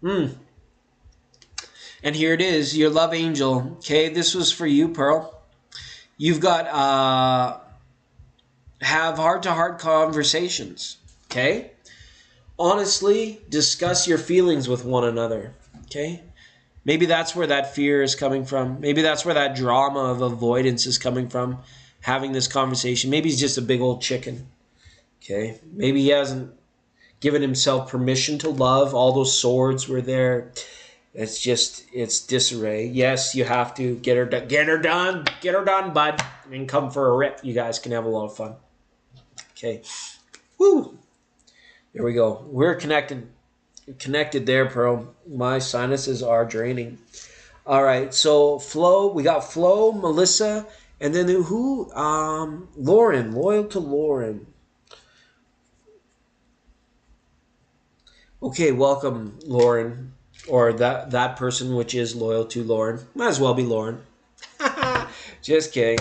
And here it is, your love angel. Okay, this was for you, Pearl. You've got have heart-to-heart conversations. Okay? Honestly, discuss your feelings with one another. Okay? Maybe that's where that fear is coming from. Maybe that's where that drama of avoidance is coming from, having this conversation. Maybe he's just a big old chicken. Okay? Maybe he hasn't given himself permission to love. All those swords were there. It's disarray. Yes, you have to get her done, bud, and come for a rip. You guys can have a lot of fun. Okay. Woo! There we go. We're connected there, Pearl. My sinuses are draining. All right, so Flo, we got Flo, Melissa, and then who? Lauren, loyal to Lauren. Okay, welcome, Lauren, or that person which is loyal to Lauren. Might as well be Lauren. Just kidding.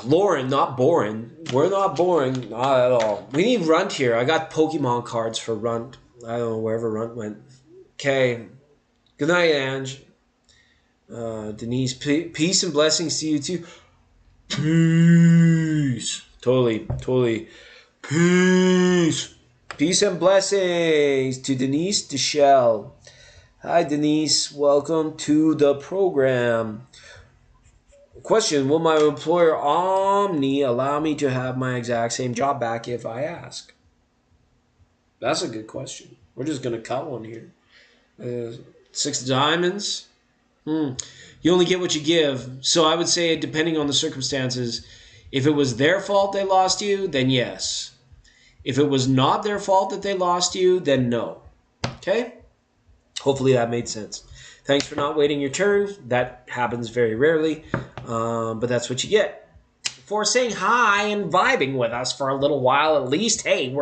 Lauren, not boring. We're not boring, not at all. We need Runt here. I got Pokemon cards for Runt. I don't know wherever Runt went. Okay. Good night, Ange. Denise, peace and blessings to you too. Peace. Totally. Peace. Peace and blessings to Denise DeShell. Hi, Denise. Welcome to the program. Question, will my employer Omni allow me to have my exact same job back if I ask? That's a good question. We're just going to cut one here. 6 diamonds. You only get what you give. So I would say, depending on the circumstances, if it was their fault they lost you, then yes. If it was not their fault that they lost you, then no. Okay? Hopefully that made sense. Thanks for not waiting your turn. That happens very rarely, but that's what you get. For saying hi and vibing with us for a little while at least. Hey,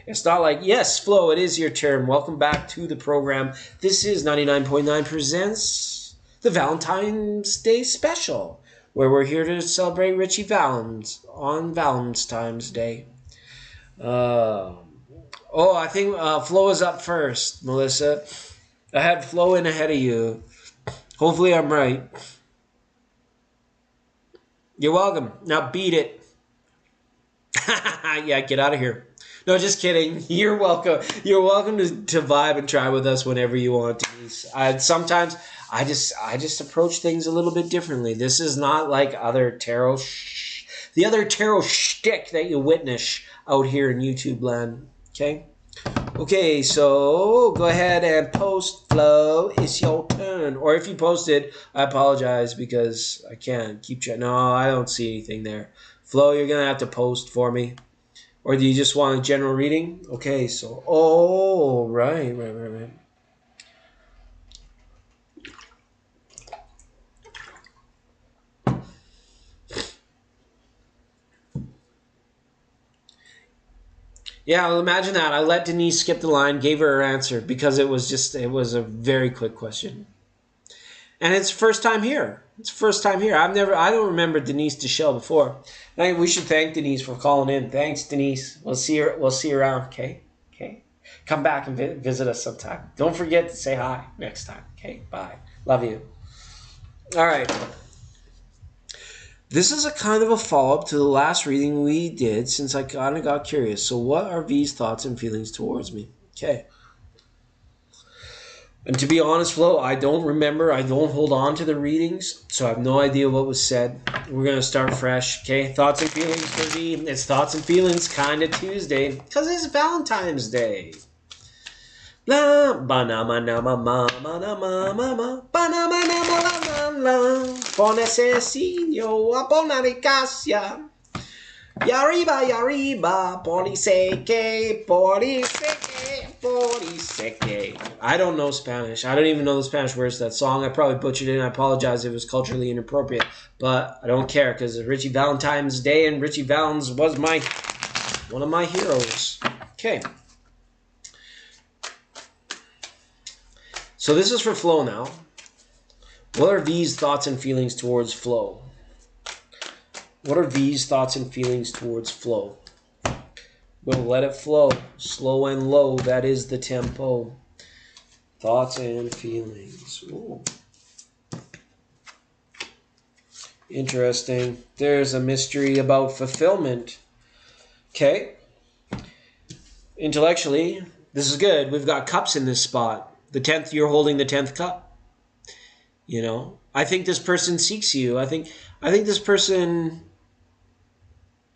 it's not like, yes, Flo, it is your turn. Welcome back to the program. This is 99.9 presents the Valentine's Day special, where we're here to celebrate Richie Valens on Valentine's Day. I think Flo is up first, Melissa. I had Flo in ahead of you. Hopefully I'm right. You're welcome. Now beat it. Yeah, get out of here. No, just kidding. You're welcome. You're welcome to vibe and try with us whenever you want to. Sometimes I just approach things a little bit differently. This is not like other tarot the other tarot shtick that you witness out here in YouTube land. Okay? Okay, so go ahead and post, Flo. It's your turn. Or if you posted, I apologize because I can't keep checking. No, I don't see anything there. Flo, you're going to have to post for me. Or do you just want a general reading? Okay, so, right. Yeah, well, imagine that. I let Denise skip the line, gave her answer because it was a very quick question. And it's first time here. I don't remember Denise DeShell before. Now, we should thank Denise for calling in. Thanks, Denise. We'll see you around, okay? Come back and visit us sometime. Don't forget to say hi next time, okay? Bye. Love you. All right. This is a kind of a follow-up to the last reading we did since I kind of got curious. So what are V's thoughts and feelings towards me? Okay. And to be honest, Flo, I don't remember. I don't hold on to the readings, so I have no idea what was said. We're going to start fresh, okay? Thoughts and feelings for V. It's Thoughts and Feelings kind of Tuesday because it's Valentine's Day. La banama nama mama nama mama banama nama la la ponese signo aponaricasia yariba yariba poliseke poliseke poliseke. I don't know Spanish. I don't even know the Spanish words to that song. I probably butchered it and I apologize if it was culturally inappropriate, but I don't care because it's Richie Valentine's Day and Richie Valens was one of my heroes. Okay. So this is for flow now. What are V's thoughts and feelings towards flow? What are V's thoughts and feelings towards flow? We'll let it flow. Slow and low, that is the tempo. Thoughts and feelings. Ooh. Interesting. There's a mystery about fulfillment. Okay. Intellectually, this is good. We've got cups in this spot. The 10th, you're holding the 10th cup. You know, I think this person seeks you. I think this person,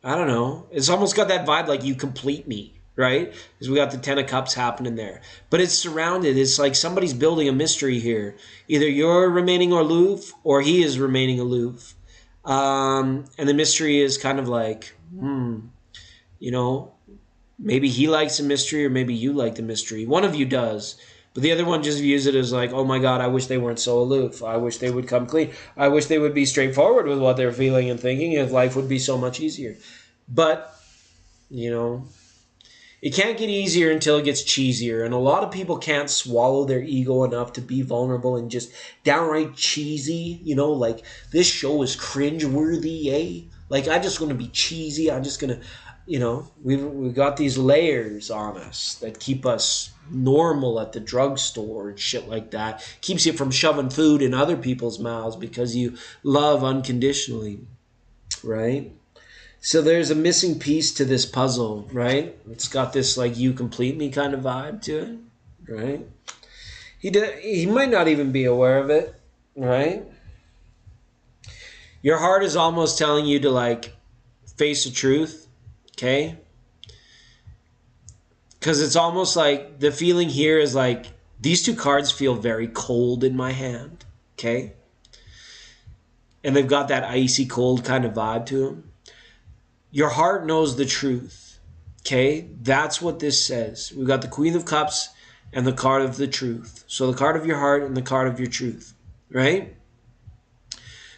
I don't know. It's almost got that vibe like you complete me, right? Because we got the 10 of cups happening there. But it's surrounded. It's like somebody's building a mystery here. Either you're remaining aloof or he is remaining aloof. And the mystery is kind of like, you know, maybe he likes the mystery or maybe you like the mystery. One of you does. But the other one just views it as like, oh my God, I wish they weren't so aloof. I wish they would come clean. I wish they would be straightforward with what they're feeling and thinking, and life would be so much easier. But, you know, it can't get easier until it gets cheesier. And a lot of people can't swallow their ego enough to be vulnerable and just downright cheesy. You know, like, this show is cringeworthy, eh? Like, I just want to be cheesy. I'm just going to, you know, we've got these layers on us that keep us normal at the drugstore and shit like that. Keeps you from shoving food in other people's mouths because you love unconditionally, right? So there's a missing piece to this puzzle, right? It's got this like you complete me kind of vibe to it, right? He might not even be aware of it, right? Your heart is almost telling you to like face the truth, okay? Because it's almost like the feeling here is like these two cards feel very cold in my hand, okay? And they've got that icy cold kind of vibe to them. Your heart knows the truth, okay? That's what this says. We've got the Queen of Cups and the card of the truth. So the card of your heart and the card of your truth, right?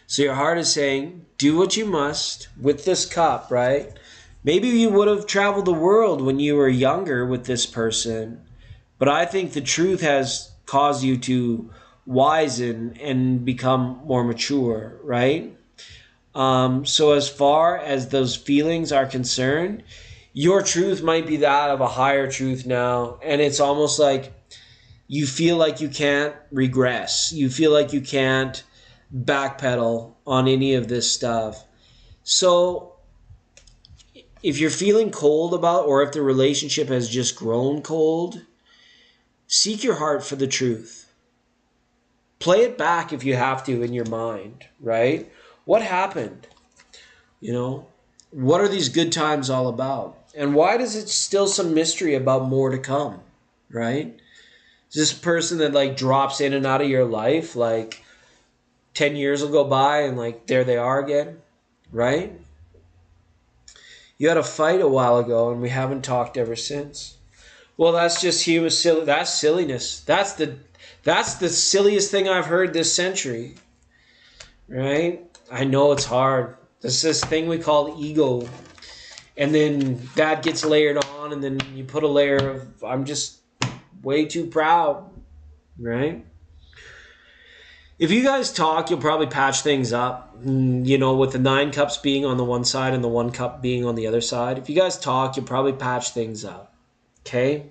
So your heart is saying, do what you must with this cup, right? Maybe you would have traveled the world when you were younger with this person, but I think the truth has caused you to wisen and become more mature, right? So as far as those feelings are concerned, your truth might be that of a higher truth now, and it's almost like you feel like you can't regress. You feel like you can't backpedal on any of this stuff. So if you're feeling cold about, or if the relationship has just grown cold, seek your heart for the truth. Play it back if you have to in your mind, right? What happened? You know, what are these good times all about? And why does it still some mystery about more to come, right? Is this person that like drops in and out of your life, like 10 years will go by and like there they are again, right? You had a fight a while ago and we haven't talked ever since. Well, that's just human silly. That's silliness. That's the silliest thing I've heard this century, right? I know it's hard. There's this thing we call ego. And then that gets layered on, and then you put a layer of, I'm just way too proud, right? If you guys talk, you'll probably patch things up, you know, with the 9 cups being on the one side and the 1 cup being on the other side. If you guys talk, you'll probably patch things up, okay?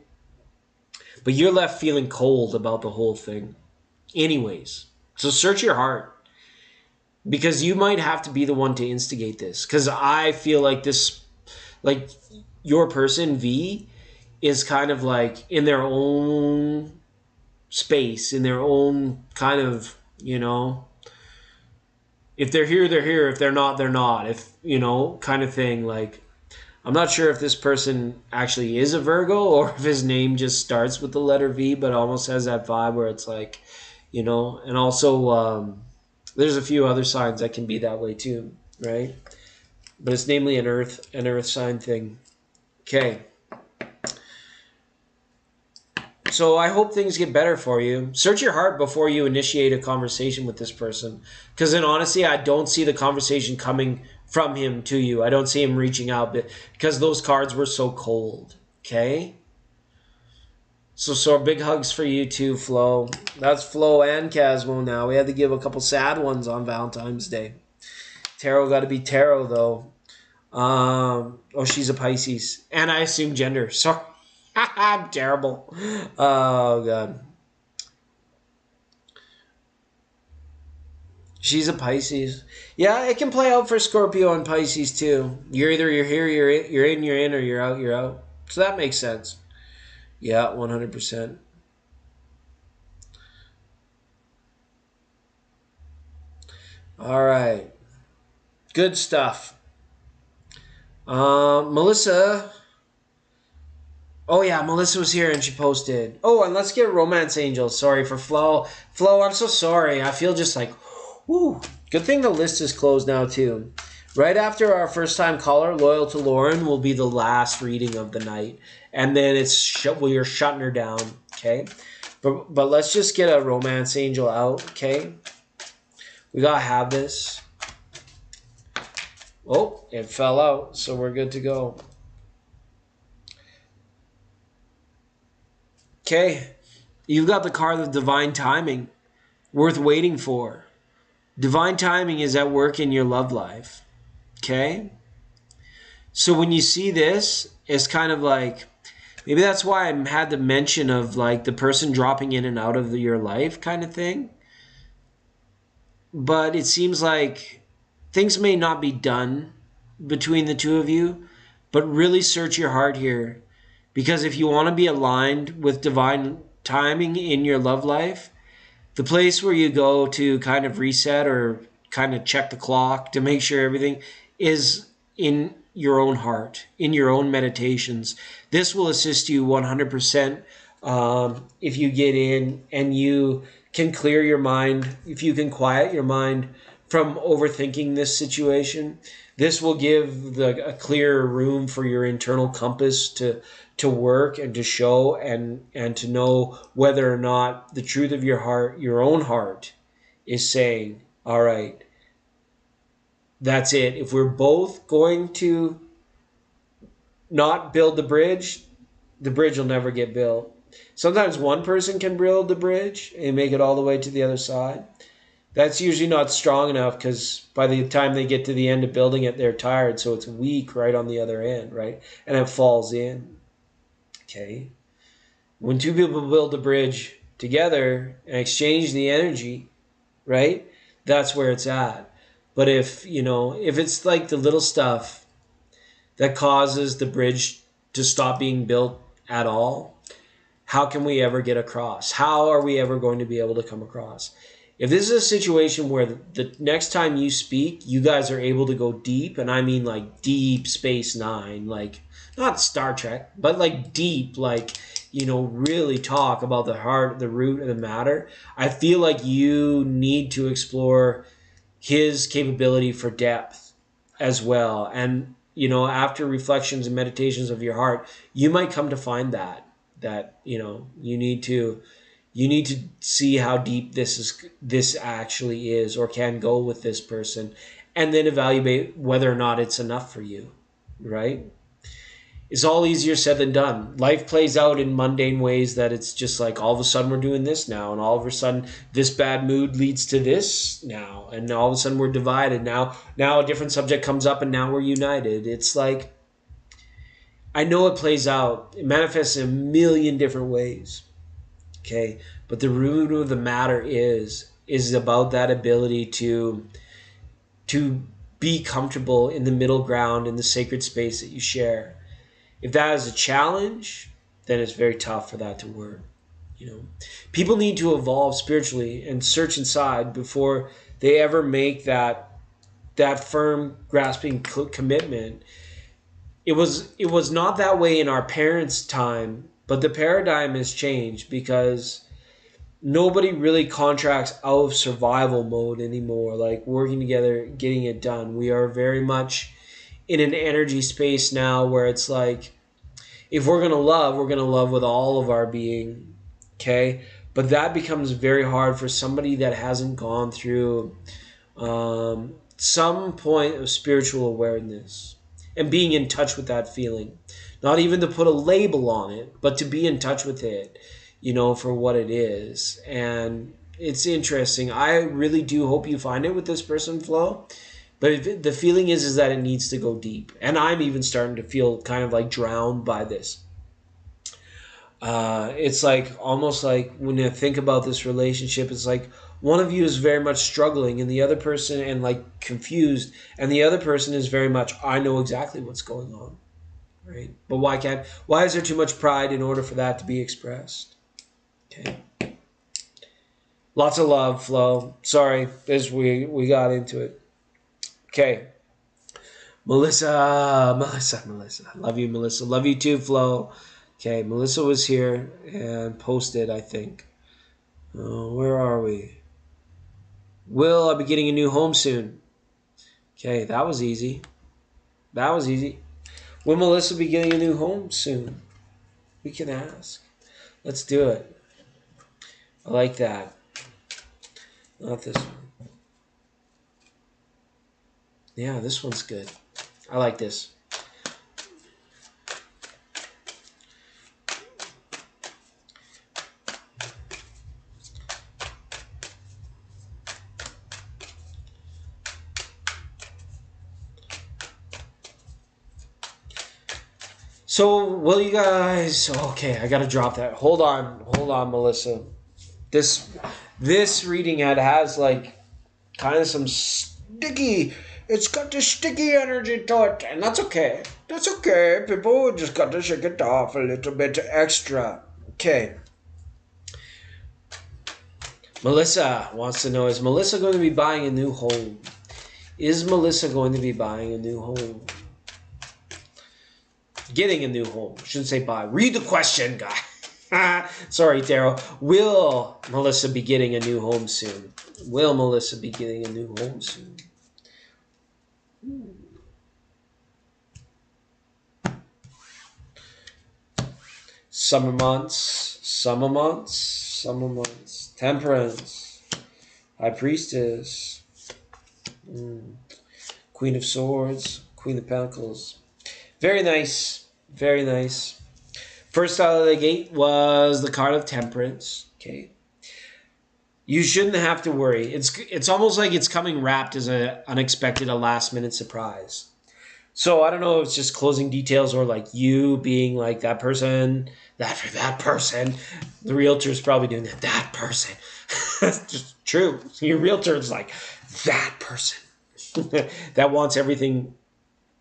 But you're left feeling cold about the whole thing anyways. So search your heart. Because you might have to be the one to instigate this. Because I feel like this, like your person, V, is kind of like in their own space, in their own kind of, you know, if they're here, they're here. If they're not, they're not. If, you know, kind of thing. Like, I'm not sure if this person actually is a Virgo or if his name just starts with the letter V, but almost has that vibe where it's like, and also there's a few other signs that can be that way too, right? But it's namely an earth sign thing. Okay. So I hope things get better for you. Search your heart before you initiate a conversation with this person. Because in honesty, I don't see the conversation coming from him to you. I don't see him reaching out because those cards were so cold. Okay? So big hugs for you too, Flo. That's Flo and Casmo now. We had to give a couple sad ones on Valentine's Day. Tarot got to be tarot, though. She's a Pisces. And I assume gender. Sorry. I'm terrible. Oh, God. She's a Pisces. Yeah, it can play out for Scorpio and Pisces, too. You're here, you're in, or you're out. So that makes sense. Yeah, 100%. All right. Good stuff. Melissa. Oh, yeah, Melissa was here and she posted. Oh, and let's get Romance Angels. Sorry for Flo. Flo, I'm so sorry. I feel just like, whoo. Good thing the list is closed now, too. Right after our first-time caller, Loyal to Lauren, will be the last reading of the night. And then you're shutting her down, okay? But let's just get a Romance Angel out, okay? We got to have this. Oh, it fell out, so we're good to go. Okay, you've got the card of divine timing, worth waiting for. Divine timing is at work in your love life, okay? So when you see this, it's kind of like, maybe that's why I had the mention of like the person dropping in and out of your life kind of thing. But it seems like things may not be done between the two of you, but really search your heart here. Because if you want to be aligned with divine timing in your love life, the place where you go to kind of reset or kind of check the clock to make sure everything is in your own heart, in your own meditations. This will assist you 100% if you get in and you can clear your mind, if you can quiet your mind from overthinking this situation. This will give a clearer room for your internal compass to work and to show and to know whether or not the truth of your heart, your own heart, is saying, all right, that's it. If we're both going to not build the bridge will never get built. Sometimes one person can build the bridge and make it all the way to the other side. That's usually not strong enough because by the time they get to the end of building it, they're tired. So it's weak right on the other end, right? And it falls in. Okay. When two people build a bridge together and exchange the energy, right? That's where it's at. But if it's like the little stuff that causes the bridge to stop being built at all, how can we ever get across? How are we ever going to be able to come across? If this is a situation where the next time you speak, you guys are able to go deep, and I mean like deep Space Nine, like not Star Trek, but like deep, like, really talk about the heart, the root of the matter, I feel like you need to explore his capability for depth as well. And, after reflections and meditations of your heart, you might come to find that you need to see how deep this actually is or can go with this person, and then evaluate whether or not it's enough for you, right? It's all easier said than done. Life plays out in mundane ways that it's just like all of a sudden we're doing this now, and all of a sudden this bad mood leads to this now, and all of a sudden we're divided now a different subject comes up and now we're united. It's like, I know it plays out. It manifests in a million different ways. Okay, but the root of the matter is about that ability to be comfortable in the middle ground, in the sacred space that you share. If that is a challenge, then it's very tough for that to work. People need to evolve spiritually and search inside before they ever make that firm, grasping commitment. it was not that way in our parents' time, but the paradigm has changed because nobody really contracts out of survival mode anymore, like working together, getting it done. We are very much in an energy space now where it's like, if we're going to love, we're going to love with all of our being. Okay. But that becomes very hard for somebody that hasn't gone through some point of spiritual awareness and being in touch with that feeling. Not even to put a label on it, but to be in touch with it, for what it is. And it's interesting. I really do hope you find it with this person, Flo. But the feeling is that it needs to go deep. And I'm even starting to feel kind of like drowned by this. It's like almost like when you think about this relationship, it's like one of you is very much struggling and the other person and like confused, and the other person is very much, I know exactly what's going on, right? But why is there too much pride in order for that to be expressed? Okay. Lots of love, Flo. Sorry, we got into it. Okay. Melissa. Love you, Melissa. Love you too, Flo. Okay, Melissa was here and posted, I think. Where are we? Will I be getting a new home soon? Okay, that was easy. Will Melissa be getting a new home soon? We can ask. Let's do it. I like that. Not this one. Yeah, this one's good. I like this. So, will you guys... Okay, I gotta drop that. Hold on, Melissa. This reading has like kind of some sticky... It's got this sticky energy to it, and that's okay. That's okay. People just got to shake it off a little bit extra. Okay. Melissa wants to know, is Melissa going to be buying a new home? Is Melissa going to be buying a new home? Getting a new home. Shouldn't say buy. Read the question, guy. Sorry, Daryl. Will Melissa be getting a new home soon? Will Melissa be getting a new home soon? Summer months. Temperance. High Priestess. Queen of Swords. Queen of Pentacles. Very nice. Very nice. First out of the gate was the card of Temperance. Okay. You shouldn't have to worry. It's almost like it's coming wrapped as a last minute surprise. So I don't know if it's just closing details or like you being like that person, that person. The realtor's probably doing that person. That's just true. Your realtor is like that person that wants everything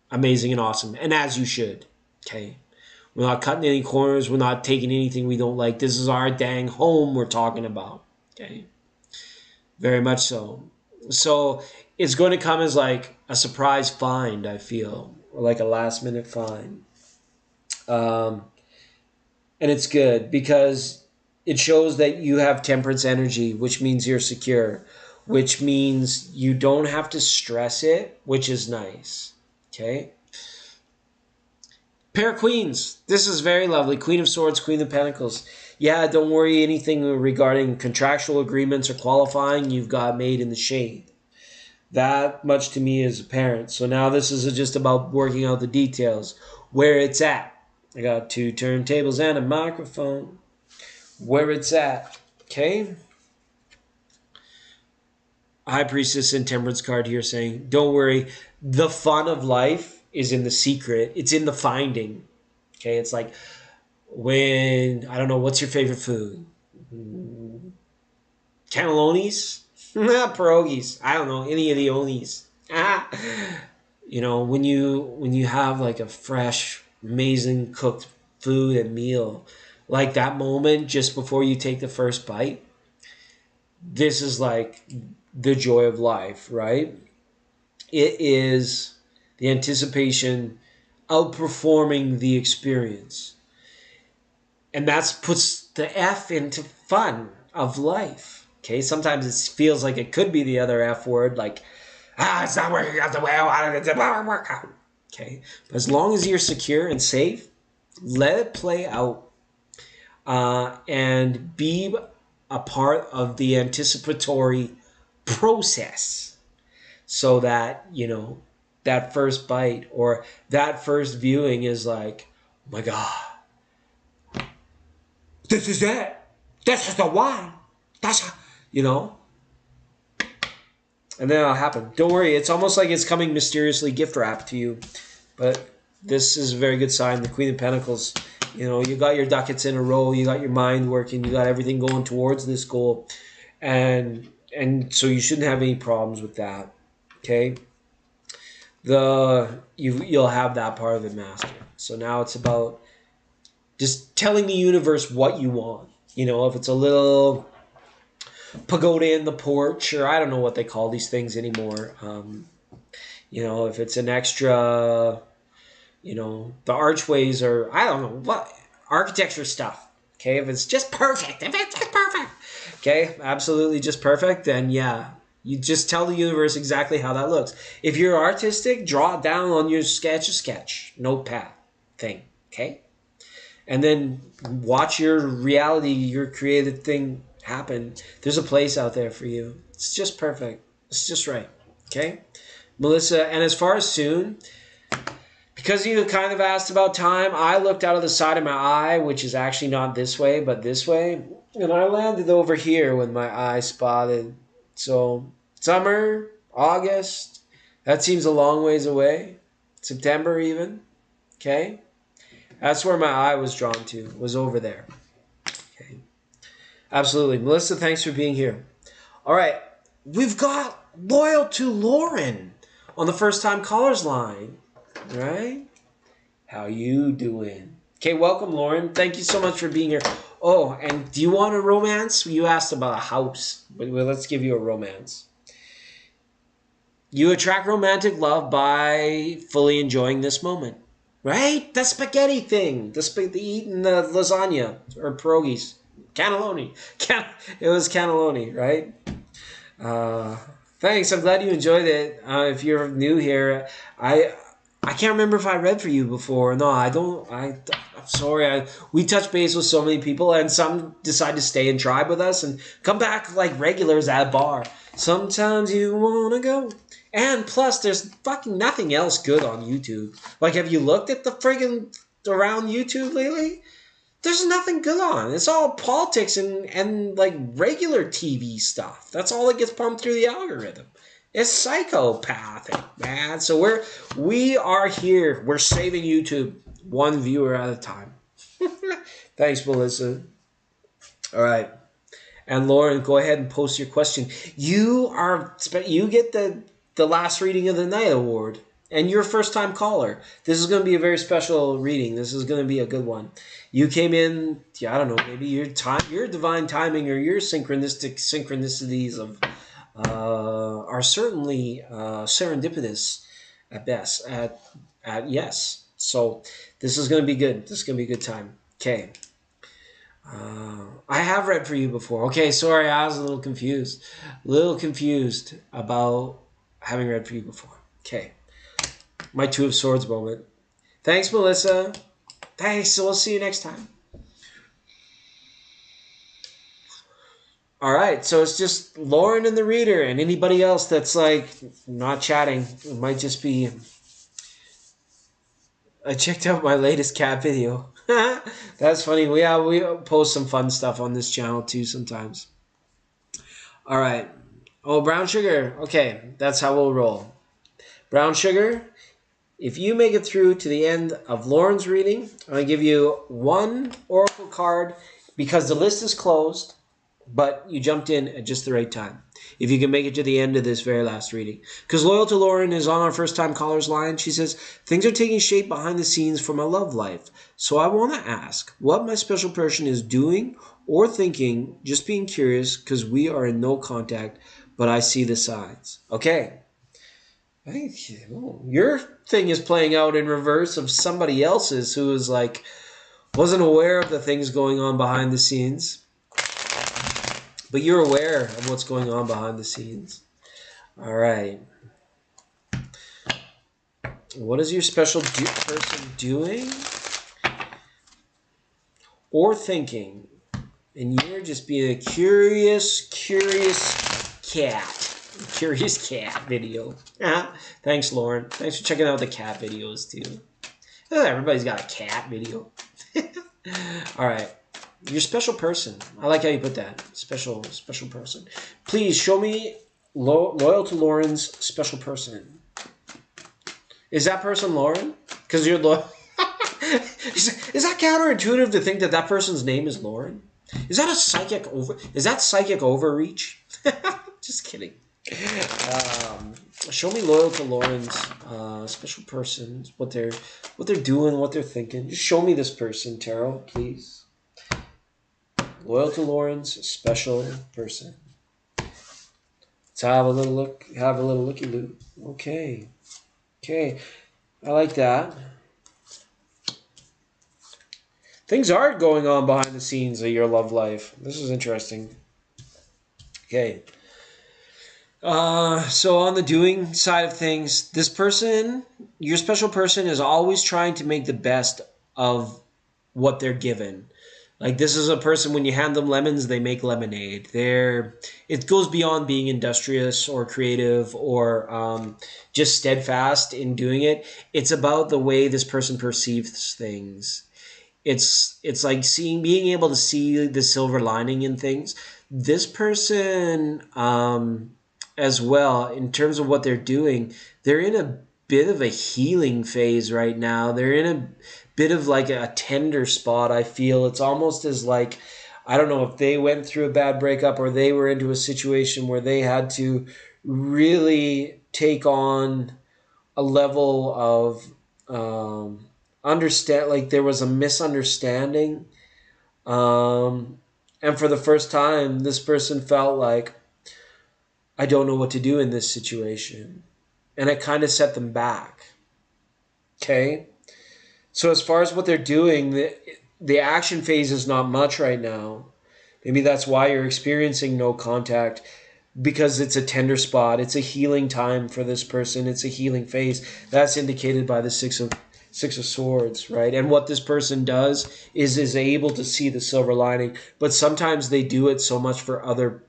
amazing and awesome, and as you should. Okay. We're not cutting any corners. We're not taking anything we don't like. This is our dang home we're talking about. Okay. Very much so. So it's going to come as like a surprise find, I feel, or like a last minute find. And it's good because it shows that you have temperance energy, which means you're secure, which means you don't have to stress it, which is nice. Okay. Pair of Queens. This is very lovely. Queen of Swords, Queen of Pentacles. Yeah, don't worry anything regarding contractual agreements or qualifying you've got made in the shade. That much to me is apparent. So now this is just about working out the details. Where it's at. I got 2 turntables and a microphone. Where it's at. Okay? High Priestess and Temperance card here saying, don't worry. The fun of life is in the secret. It's in the finding. Okay? It's like when, I don't know, what's your favorite food? Cannellonis? Pierogies. I don't know, any of the onies. When you have like a fresh, amazing cooked food and meal, like that moment just before you take the first bite, this is like the joy of life, right? It is the anticipation outperforming the experience. And that puts the F into fun of life. Okay, sometimes it feels like it could be the other F word, like, it's not working out the way I wanted it to work out. Okay, but as long as you're secure and safe, let it play out, and be a part of the anticipatory process, so that that first bite or that first viewing is like, oh my God, this is it. This is the one. That's, you know. And then it'll happen. Don't worry. It's almost like it's coming mysteriously gift wrapped to you. But this is a very good sign. The Queen of Pentacles. You got your ducats in a row. You got your mind working. You got everything going towards this goal. And so you shouldn't have any problems with that. Okay? You'll have that part of it mastered. So now it's about just telling the universe what you want. If it's a little pagoda in the porch, or I don't know what they call these things anymore. If it's an extra, the archways, or I don't know what architecture stuff. Okay, if it's just perfect, okay, absolutely just perfect, then yeah, you just tell the universe exactly how that looks. If you're artistic, draw it down on your sketch notepad thing. Okay. And then watch your reality, your created thing happen. There's a place out there for you. It's just perfect. It's just right. Okay? Melissa, and as far as soon, because you kind of asked about time, I looked out of the side of my eye, which is actually not this way, but this way. And I landed over here with my eye spotted. So, summer, August, that seems a long ways away. September even. Okay? That's where my eye was drawn to, was over there. Okay. Absolutely. Melissa, thanks for being here. All right. We've got Loyal to Lauren on the first time callers line. Right? How you doing? Okay, welcome, Lauren. Thank you so much for being here. Oh, and do you want a romance? You asked about a house. Well, let's give you a romance. You attract romantic love by fully enjoying this moment. Right? The spaghetti thing. The eating the lasagna or pierogies. Cannelloni. It was cannelloni, right? Thanks. I'm glad you enjoyed it. If you're new here, I can't remember if I read for you before. No, I don't. I'm sorry. We touch base with so many people, and some decide to stay and tribe with us and come back like regulars at a bar. Sometimes you want to go. And plus, there's fucking nothing else good on YouTube. Like, have you looked at the friggin' around YouTube lately? There's nothing good on. It's all politics and like regular TV stuff. That's all that gets pumped through the algorithm. It's psychopathic, man. So we are here. We're saving YouTube one viewer at a time. Thanks, Melissa. All right. And Lauren, go ahead and post your question. You get the last reading of the night award, and you're a first time caller. This is going to be a very special reading. This is going to be a good one. You came in, I don't know, maybe your divine timing or your synchronicities of are certainly serendipitous at best. At yes. So this is going to be good. This is going to be a good time. Okay. I have read for you before. Okay, sorry, I was a little confused. About having read for you before. Okay. My Two of Swords moment. Thanks, Melissa. Thanks. So we'll see you next time. All right. So it's just Lauren and the reader, and anybody else that's like not chatting. It might just be. I checked out my latest cat video. That's funny. We post some fun stuff on this channel too sometimes. All right. Oh, brown sugar. Okay, that's how we'll roll. Brown sugar, if you make it through to the end of Lauren's reading, I'm going to give you one oracle card because the list is closed, but you jumped in at just the right time. If you can make it to the end of this very last reading. Because Loyal to Lauren is on our first time callers line. She says, things are taking shape behind the scenes for my love life. So I want to ask what my special person is doing or thinking, just being curious because we are in no contact, but I see the signs. Okay. I think your thing is playing out in reverse of somebody else's who is like wasn't aware of the things going on behind the scenes, but you're aware of what's going on behind the scenes. All right. What is your special person doing or thinking? And you're just being a curious cat. Curious cat video. Thanks, Lauren. Thanks for checking out the cat videos, too. Everybody's got a cat video. All right. Your special person. I like how you put that. Special person. Please show me loyal to Lauren's special person. Is that person Lauren? Because you're loyal. Is that counterintuitive to think that that person's name is Lauren? Is that psychic overreach? Just kidding. Show me loyal to Lauren's special person. What they're doing, what they're thinking. Just show me this person, Tarot, please. Loyal to Lauren's special person. Let's have a little look. Have a little looky-loo. Okay. I like that. Things are going on behind the scenes of your love life. This is interesting. Okay. So on the doing side of things, this person, your special person, is always trying to make the best of what they're given. Like, this is a person, when you hand them lemons, they make lemonade. It goes beyond being industrious or creative or just steadfast in doing it. It's about the way this person perceives things. It's like being able to see the silver lining in things. This person, as well, in terms of what they're doing, they're in a bit of a healing phase right now. They're in a bit of like a tender spot, I feel. It's almost as like, I don't know if they went through a bad breakup or they were into a situation where they had to really take on a level of understand, like there was a misunderstanding. And for the first time, this person felt like, I don't know what to do in this situation. And it kind of set them back. Okay? So as far as what they're doing, the action phase is not much right now. Maybe that's why you're experiencing no contact, because it's a tender spot. It's a healing time for this person. It's a healing phase. That's indicated by the Six of Swords, right? And what this person does is able to see the silver lining. But sometimes they do it so much for other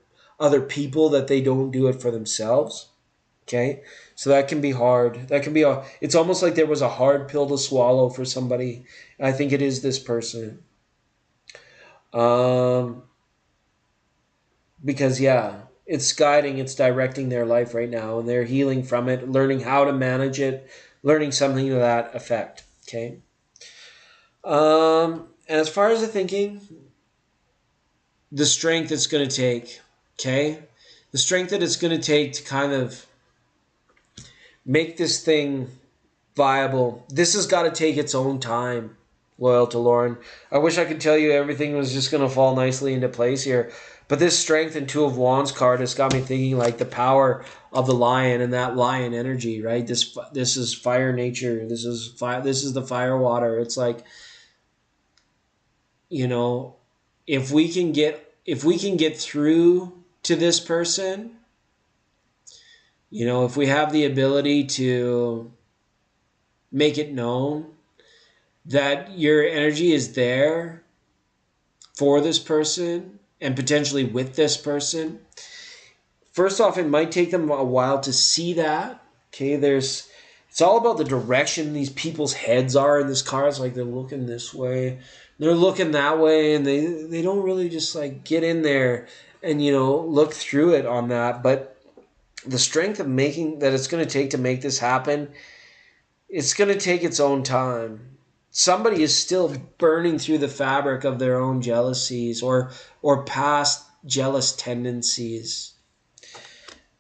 people that they don't do it for themselves. Okay? So that can be hard. It's almost like there was a hard pill to swallow for somebody. I think it is this person. Because, yeah, it's guiding, it's directing their life right now, and they're healing from it, learning how to manage it, learning something to that effect. Okay? And as far as the thinking, the strength it's going to take, okay? The strength that it's going to take to kind of make this thing viable. This has got to take its own time, loyal to Lauren. I wish I could tell you everything was just going to fall nicely into place here. But this Strength and Two of Wands card has got me thinking like the power of the lion and that lion energy, right? This is fire nature. This is the fire water. It's like, you know, if we can get through to this person, you know, if we have the ability to make it known that your energy is there for this person and potentially with this person, first off, it might take them a while to see that. Okay, it's all about the direction these people's heads are in this card. It's like they're looking this way, they're looking that way, and they don't really just like get in there and, you know, look through it on that. But the strength of making that it's going to take to make this happen, it's going to take its own time. Somebody is still burning through the fabric of their own jealousies or past jealous tendencies.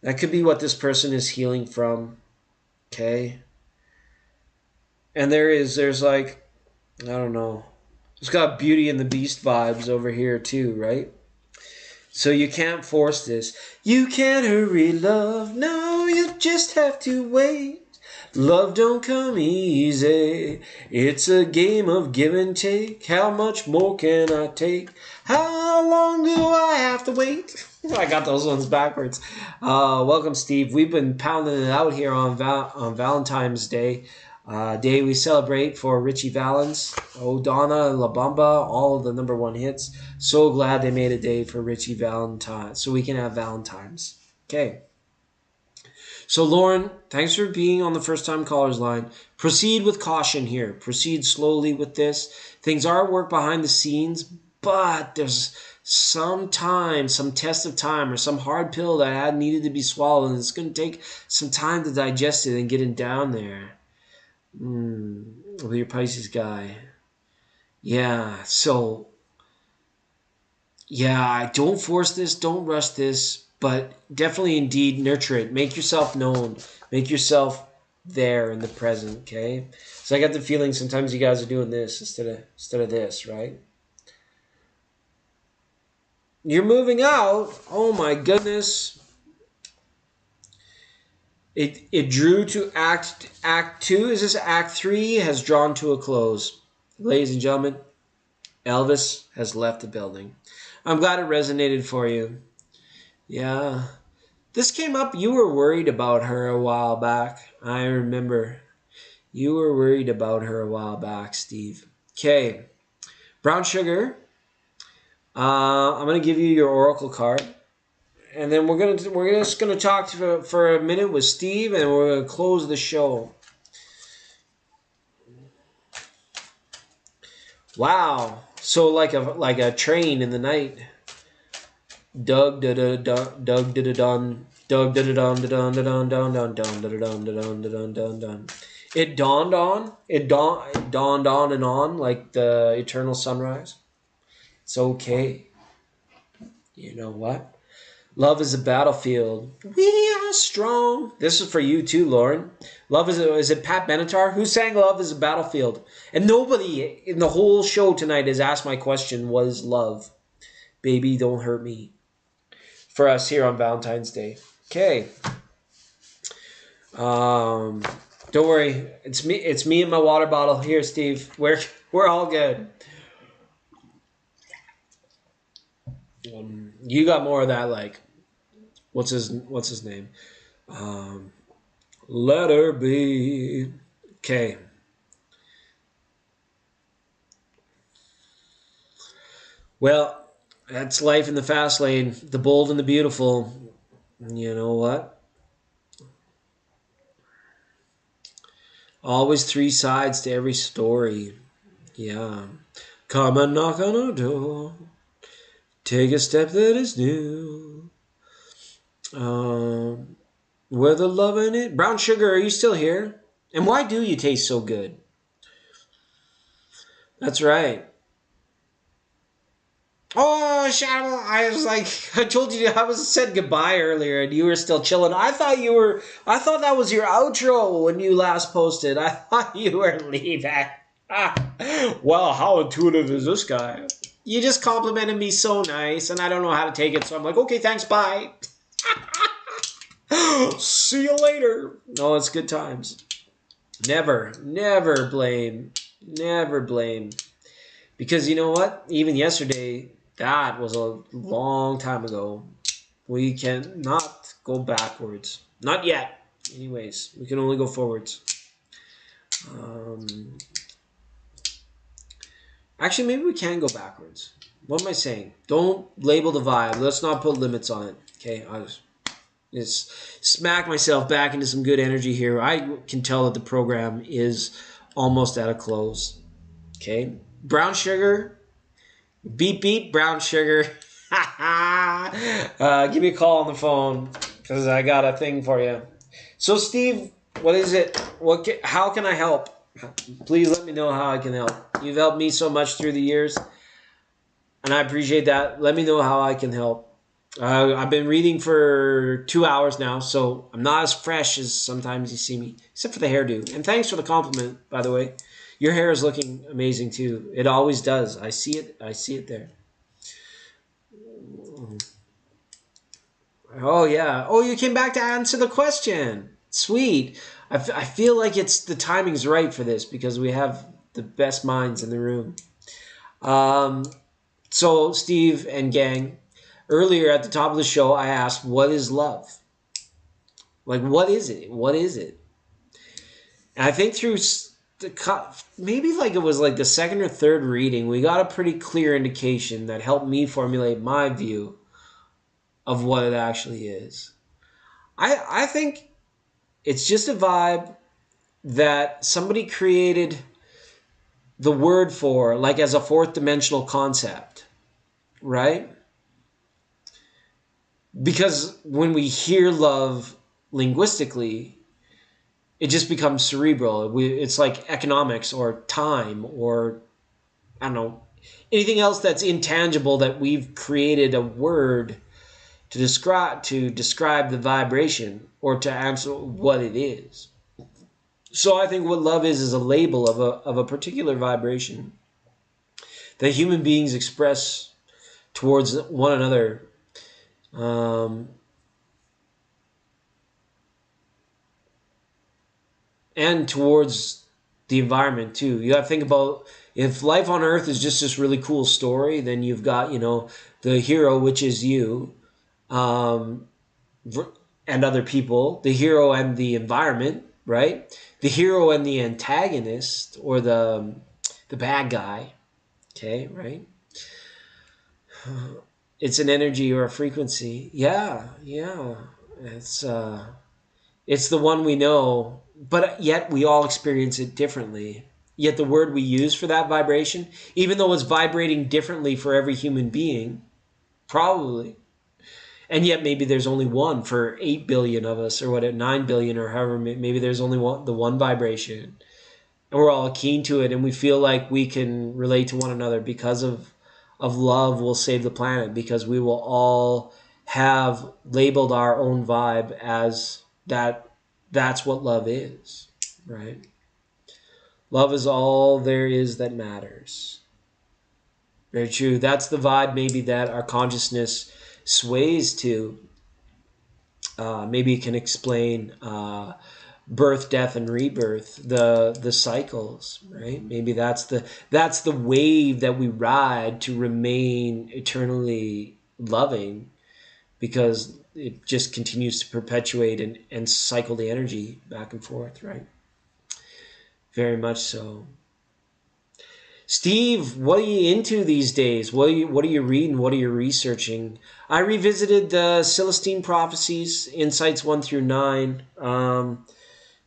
That could be what this person is healing from. Okay? And there's like, I don't know. It's got Beauty and the Beast vibes over here too, right? So you can't force this. You can't hurry love. No, you just have to wait. Love don't come easy. It's a game of give and take. How much more can I take? How long do I have to wait? I got those ones backwards. Welcome, Steve. We've been pounding it out here on Valentine's Day. Day we celebrate for Richie Valens, O'Donna, La Bamba, all of the #1 hits. So glad they made a day for Richie Valentine, so we can have Valentine's. Okay. So Lauren, thanks for being on the first time callers line. Proceed with caution here. Proceed slowly with this. Things are at work behind the scenes, but there's some time, some test of time, or some hard pill that had needed to be swallowed, and it's going to take some time to digest it and get it down there. With your Pisces guy. Yeah, so don't force this, don't rush this, but definitely indeed nurture it. Make yourself known. Make yourself there in the present, okay? So I got the feeling sometimes you guys are doing this instead of this, right? You're moving out. Oh my goodness. It drew to act 2. Is this act 3 has drawn to a close. Ladies and gentlemen, Elvis has left the building. I'm glad it resonated for you. Yeah. This came up. You were worried about her a while back. I remember. You were worried about her a while back, Steve. Okay. Brown sugar. I'm going to give you your oracle card. And then we're just gonna talk for a minute with Steve, and we're gonna close the show. Wow! So like a train in the night. Doug da da da Doug da da dun Doug da da dun da dun da dun dun dun dun da da dun da dun da dun dun dun. It dawned on and on like the eternal sunrise. It's okay. You know what? Love is a battlefield. We are strong. This is for you too, Lauren. Love is it Pat Benatar? Who sang Love is a Battlefield? And nobody in the whole show tonight has asked my question, what is love? Baby, don't hurt me. For us here on Valentine's Day. Okay. Don't worry. It's me and my water bottle. Here, Steve. We're all good. You got more of that, like, what's his name? Let her be. Okay. Well, that's life in the fast lane. The bold and the beautiful. You know what? Always 3 sides to every story. Yeah. Come and knock on our door. Take a step that is new. Where the love in it. Brown sugar, are you still here? And why do you taste so good? That's right. Oh, Shadow, I was like, I told you I said goodbye earlier and you were still chilling. I thought that was your outro when you last posted. I thought you were leaving. Well, how intuitive is this guy? You just complimented me so nice and I don't know how to take it. So I'm like, okay, thanks, bye. See you later. No, it's good times. Never blame. Never blame. Because you know what? Even yesterday, that was a long time ago. We cannot go backwards. Not yet. Anyways, we can only go forwards. Actually, maybe we can go backwards. What am I saying? Don't label the vibe. Let's not put limits on it. Okay, I'll just smack myself back into some good energy here. I can tell that the program is almost at a close. Okay, brown sugar. Beep, beep, brown sugar. Give me a call on the phone because I got a thing for you. So, Steve, what is it? How can I help? Please let me know how I can help. You've helped me so much through the years, and I appreciate that. Let me know how I can help. I've been reading for 2 hours now, so I'm not as fresh as sometimes you see me, except for the hairdo. And thanks for the compliment, by the way. Your hair is looking amazing too. It always does. I see it. I see it there. Oh, yeah. Oh, you came back to answer the question. Sweet. I feel like the timing's right for this because we have the best minds in the room. Um, so, Steve and gang, earlier at the top of the show, I asked, what is love? Like, what is it? What is it? And I think through maybe like it was like the second or third reading, we got a pretty clear indication that helped me formulate my view of what it actually is. I think it's just a vibe that somebody created the word for, like as a fourth dimensional concept, right? Because when we hear love linguistically, it just becomes cerebral. It's like economics or time or, I don't know, anything else that's intangible that we've created a word to describe the vibration or to answer what it is. So I think what love is a label of a particular vibration that human beings express towards one another. Um, and towards the environment too. You got to think about, if life on Earth is just this really cool story, then you've got, the hero, which is you, um, and other people, the hero and the environment, right? The hero and the antagonist, or the bad guy, okay, right? It's an energy or a frequency. Yeah, yeah. It's it's the one we know, but yet we all experience it differently. Yet the word we use for that vibration, even though it's vibrating differently for every human being, probably, and yet maybe there's only one for 8 billion of us, or what, 9 billion, or however, maybe there's only the one vibration, and we're all keen to it, and we feel like we can relate to one another because of love will save the planet, because we will all have labeled our own vibe as that's what love is, right? Love is all there is that matters. Very true. That's the vibe maybe that our consciousness sways to. Maybe it can explain birth, death, and rebirth, the cycles, right? Maybe that's the wave that we ride to remain eternally loving, because it just continues to perpetuate and cycle the energy back and forth, right? Very much so. Steve, what are you into these days? What are you reading? What are you researching? I revisited the Celestine Prophecies, Insights 1 through 9. It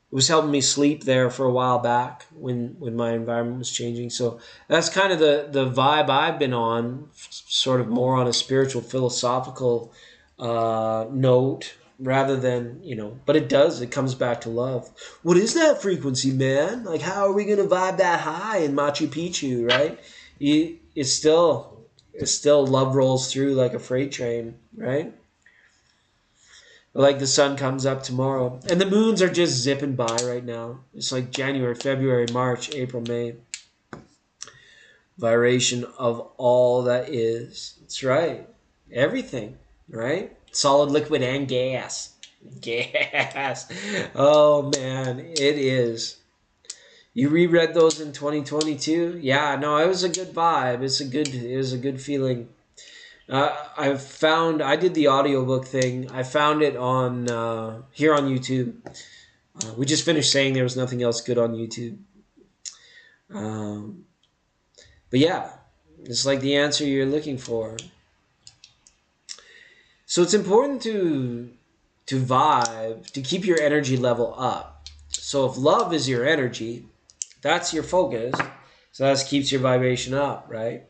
was helping me sleep there for a while back when my environment was changing. So that's kind of the vibe I've been on, sort of more on a spiritual, philosophical note, rather than, but it comes back to love. What is that frequency, man? Like, how are we going to vibe that high in Machu Picchu, right? It's still love rolls through like a freight train, right? Like the sun comes up tomorrow. And the moons are just zipping by right now. It's like January, February, March, April, May. Vibration of all that is. That's right. Everything, right? Solid, liquid, and gas. Gas. Oh, man. It is. You reread those in 2022? Yeah, no, it was a good vibe. It was a good feeling. I did the audiobook thing. I found it on here on YouTube. We just finished saying there was nothing else good on YouTube. Um, but yeah, it's like the answer you're looking for. So it's important to vibe, to keep your energy level up. So if love is your energy, that's your focus. So that keeps your vibration up, right?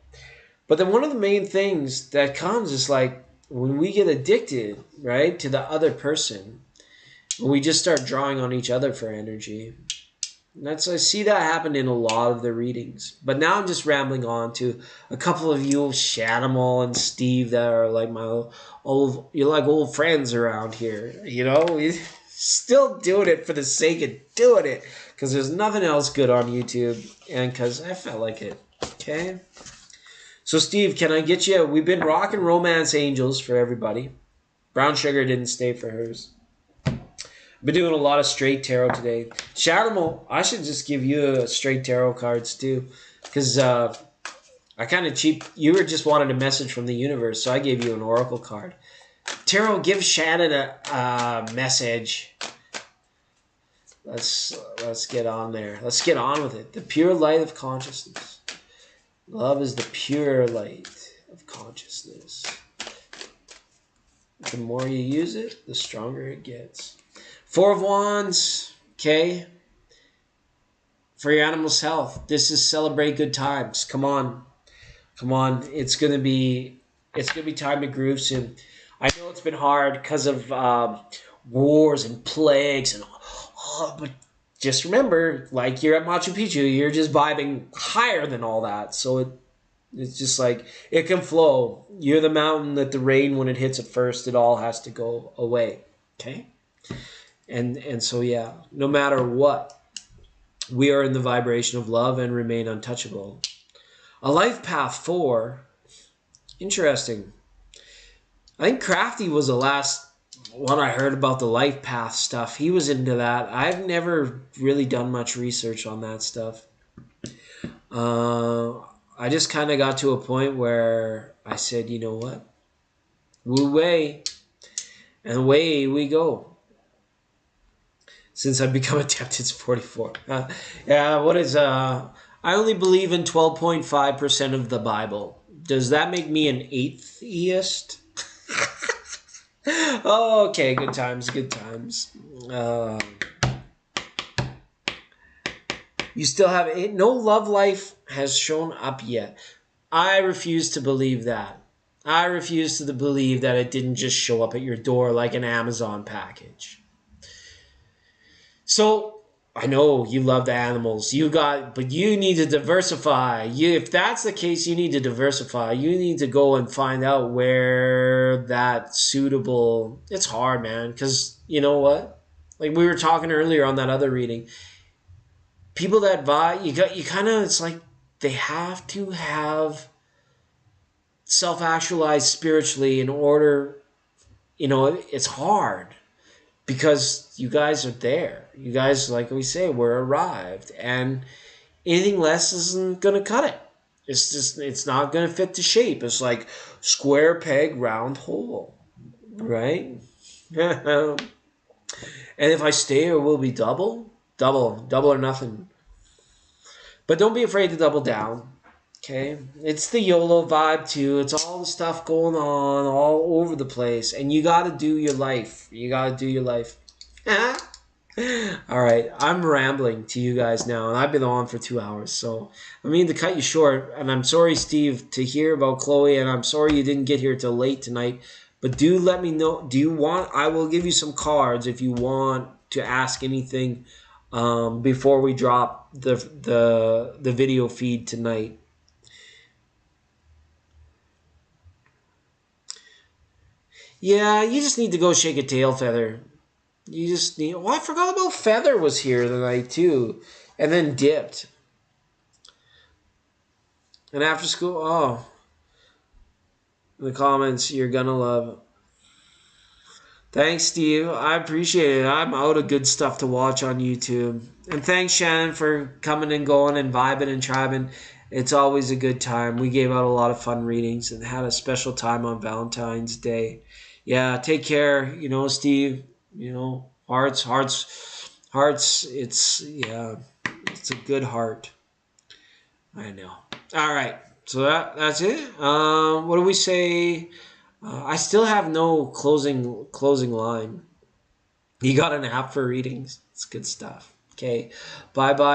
But then one of the main things that comes is like when we get addicted, right, to the other person, when we just start drawing on each other for energy. I see that happen in a lot of the readings. But now I'm just rambling on to a couple of you, Shanimal and Steve, that are like you're like old friends around here. We still doing it for the sake of doing it, because there's nothing else good on YouTube, and because I felt like it. Okay. So Steve, can I get you? We've been rocking Romance Angels for everybody. Brown sugar didn't stay for hers. Been doing a lot of straight tarot today. Shadowmo, I should just give you a straight tarot cards too, because I kind of cheap. You were just wanted a message from the universe, so I gave you an oracle card. Tarot, give Shannon a message. Let's get on there. Let's get on with it. The pure light of consciousness. Love is the pure light of consciousness. The more you use it, the stronger it gets. Four of Wands, okay? For your animal's health. This is celebrate good times. Come on. Come on. It's gonna be time to groove soon. I know it's been hard because of wars and plagues and but just remember, like you're at Machu Picchu, you're just vibing higher than all that. So it's just like it can flow. You're the mountain that the rain, when it hits it first, it all has to go away. Okay? And so yeah, no matter what, we are in the vibration of love and remain untouchable. A life path 4. Interesting. I think Crafty was the last one I heard about the life path stuff. He was into that. I've never really done much research on that stuff. I just kind of got to a point where I said, you know what? Wu Wei. And away we go. Since I've become adept, it's 44. Yeah, what is... I only believe in 12.5% of the Bible. Does that make me an atheist? Oh, okay, good times, good times. You still have it. No love life has shown up yet. I refuse to believe that. I refuse to believe that it didn't just show up at your door like an Amazon package. So I know you love the animals. But you need to diversify. If that's the case, you need to diversify. You need to go and find out where that suitable. It's hard, man, because you know what? Like we were talking earlier on that other reading. People that vibe, you kind of. It's like they have to have self-actualized spiritually in order. You know, it's hard. Because you guys are there. You guys, like we say, we're arrived. And anything less isn't going to cut it. It's not going to fit the shape. It's like square peg, round hole. Right? And if I stay, it will be double. Double or nothing. But don't be afraid to double down. Okay? It's the YOLO vibe too. It's all the stuff going on all over the place. And you got to do your life. You got to do your life. All right. I'm rambling to you guys now. And I've been on for 2 hours. So I mean to cut you short. And I'm sorry, Steve, to hear about Chloe. And I'm sorry you didn't get here till late tonight. But do let me know. Do you want... I will give you some cards if you want to ask anything before we drop the video feed tonight. Yeah, you just need to go shake a tail feather. You just need... Oh, I forgot about Feather was here tonight, too. And then dipped. And after school... Oh. In the comments, you're gonna love. Thanks, Steve. I appreciate it. I'm out of good stuff to watch on YouTube. And thanks, Shannon, for coming and going and vibing and tribing. It's always a good time. We gave out a lot of fun readings and had a special time on Valentine's Day. Yeah, take care, Steve. Hearts. It's a good heart. I know. All right, so that's it. What do we say? I still have no closing line. You got an app for readings. It's good stuff. Okay, bye.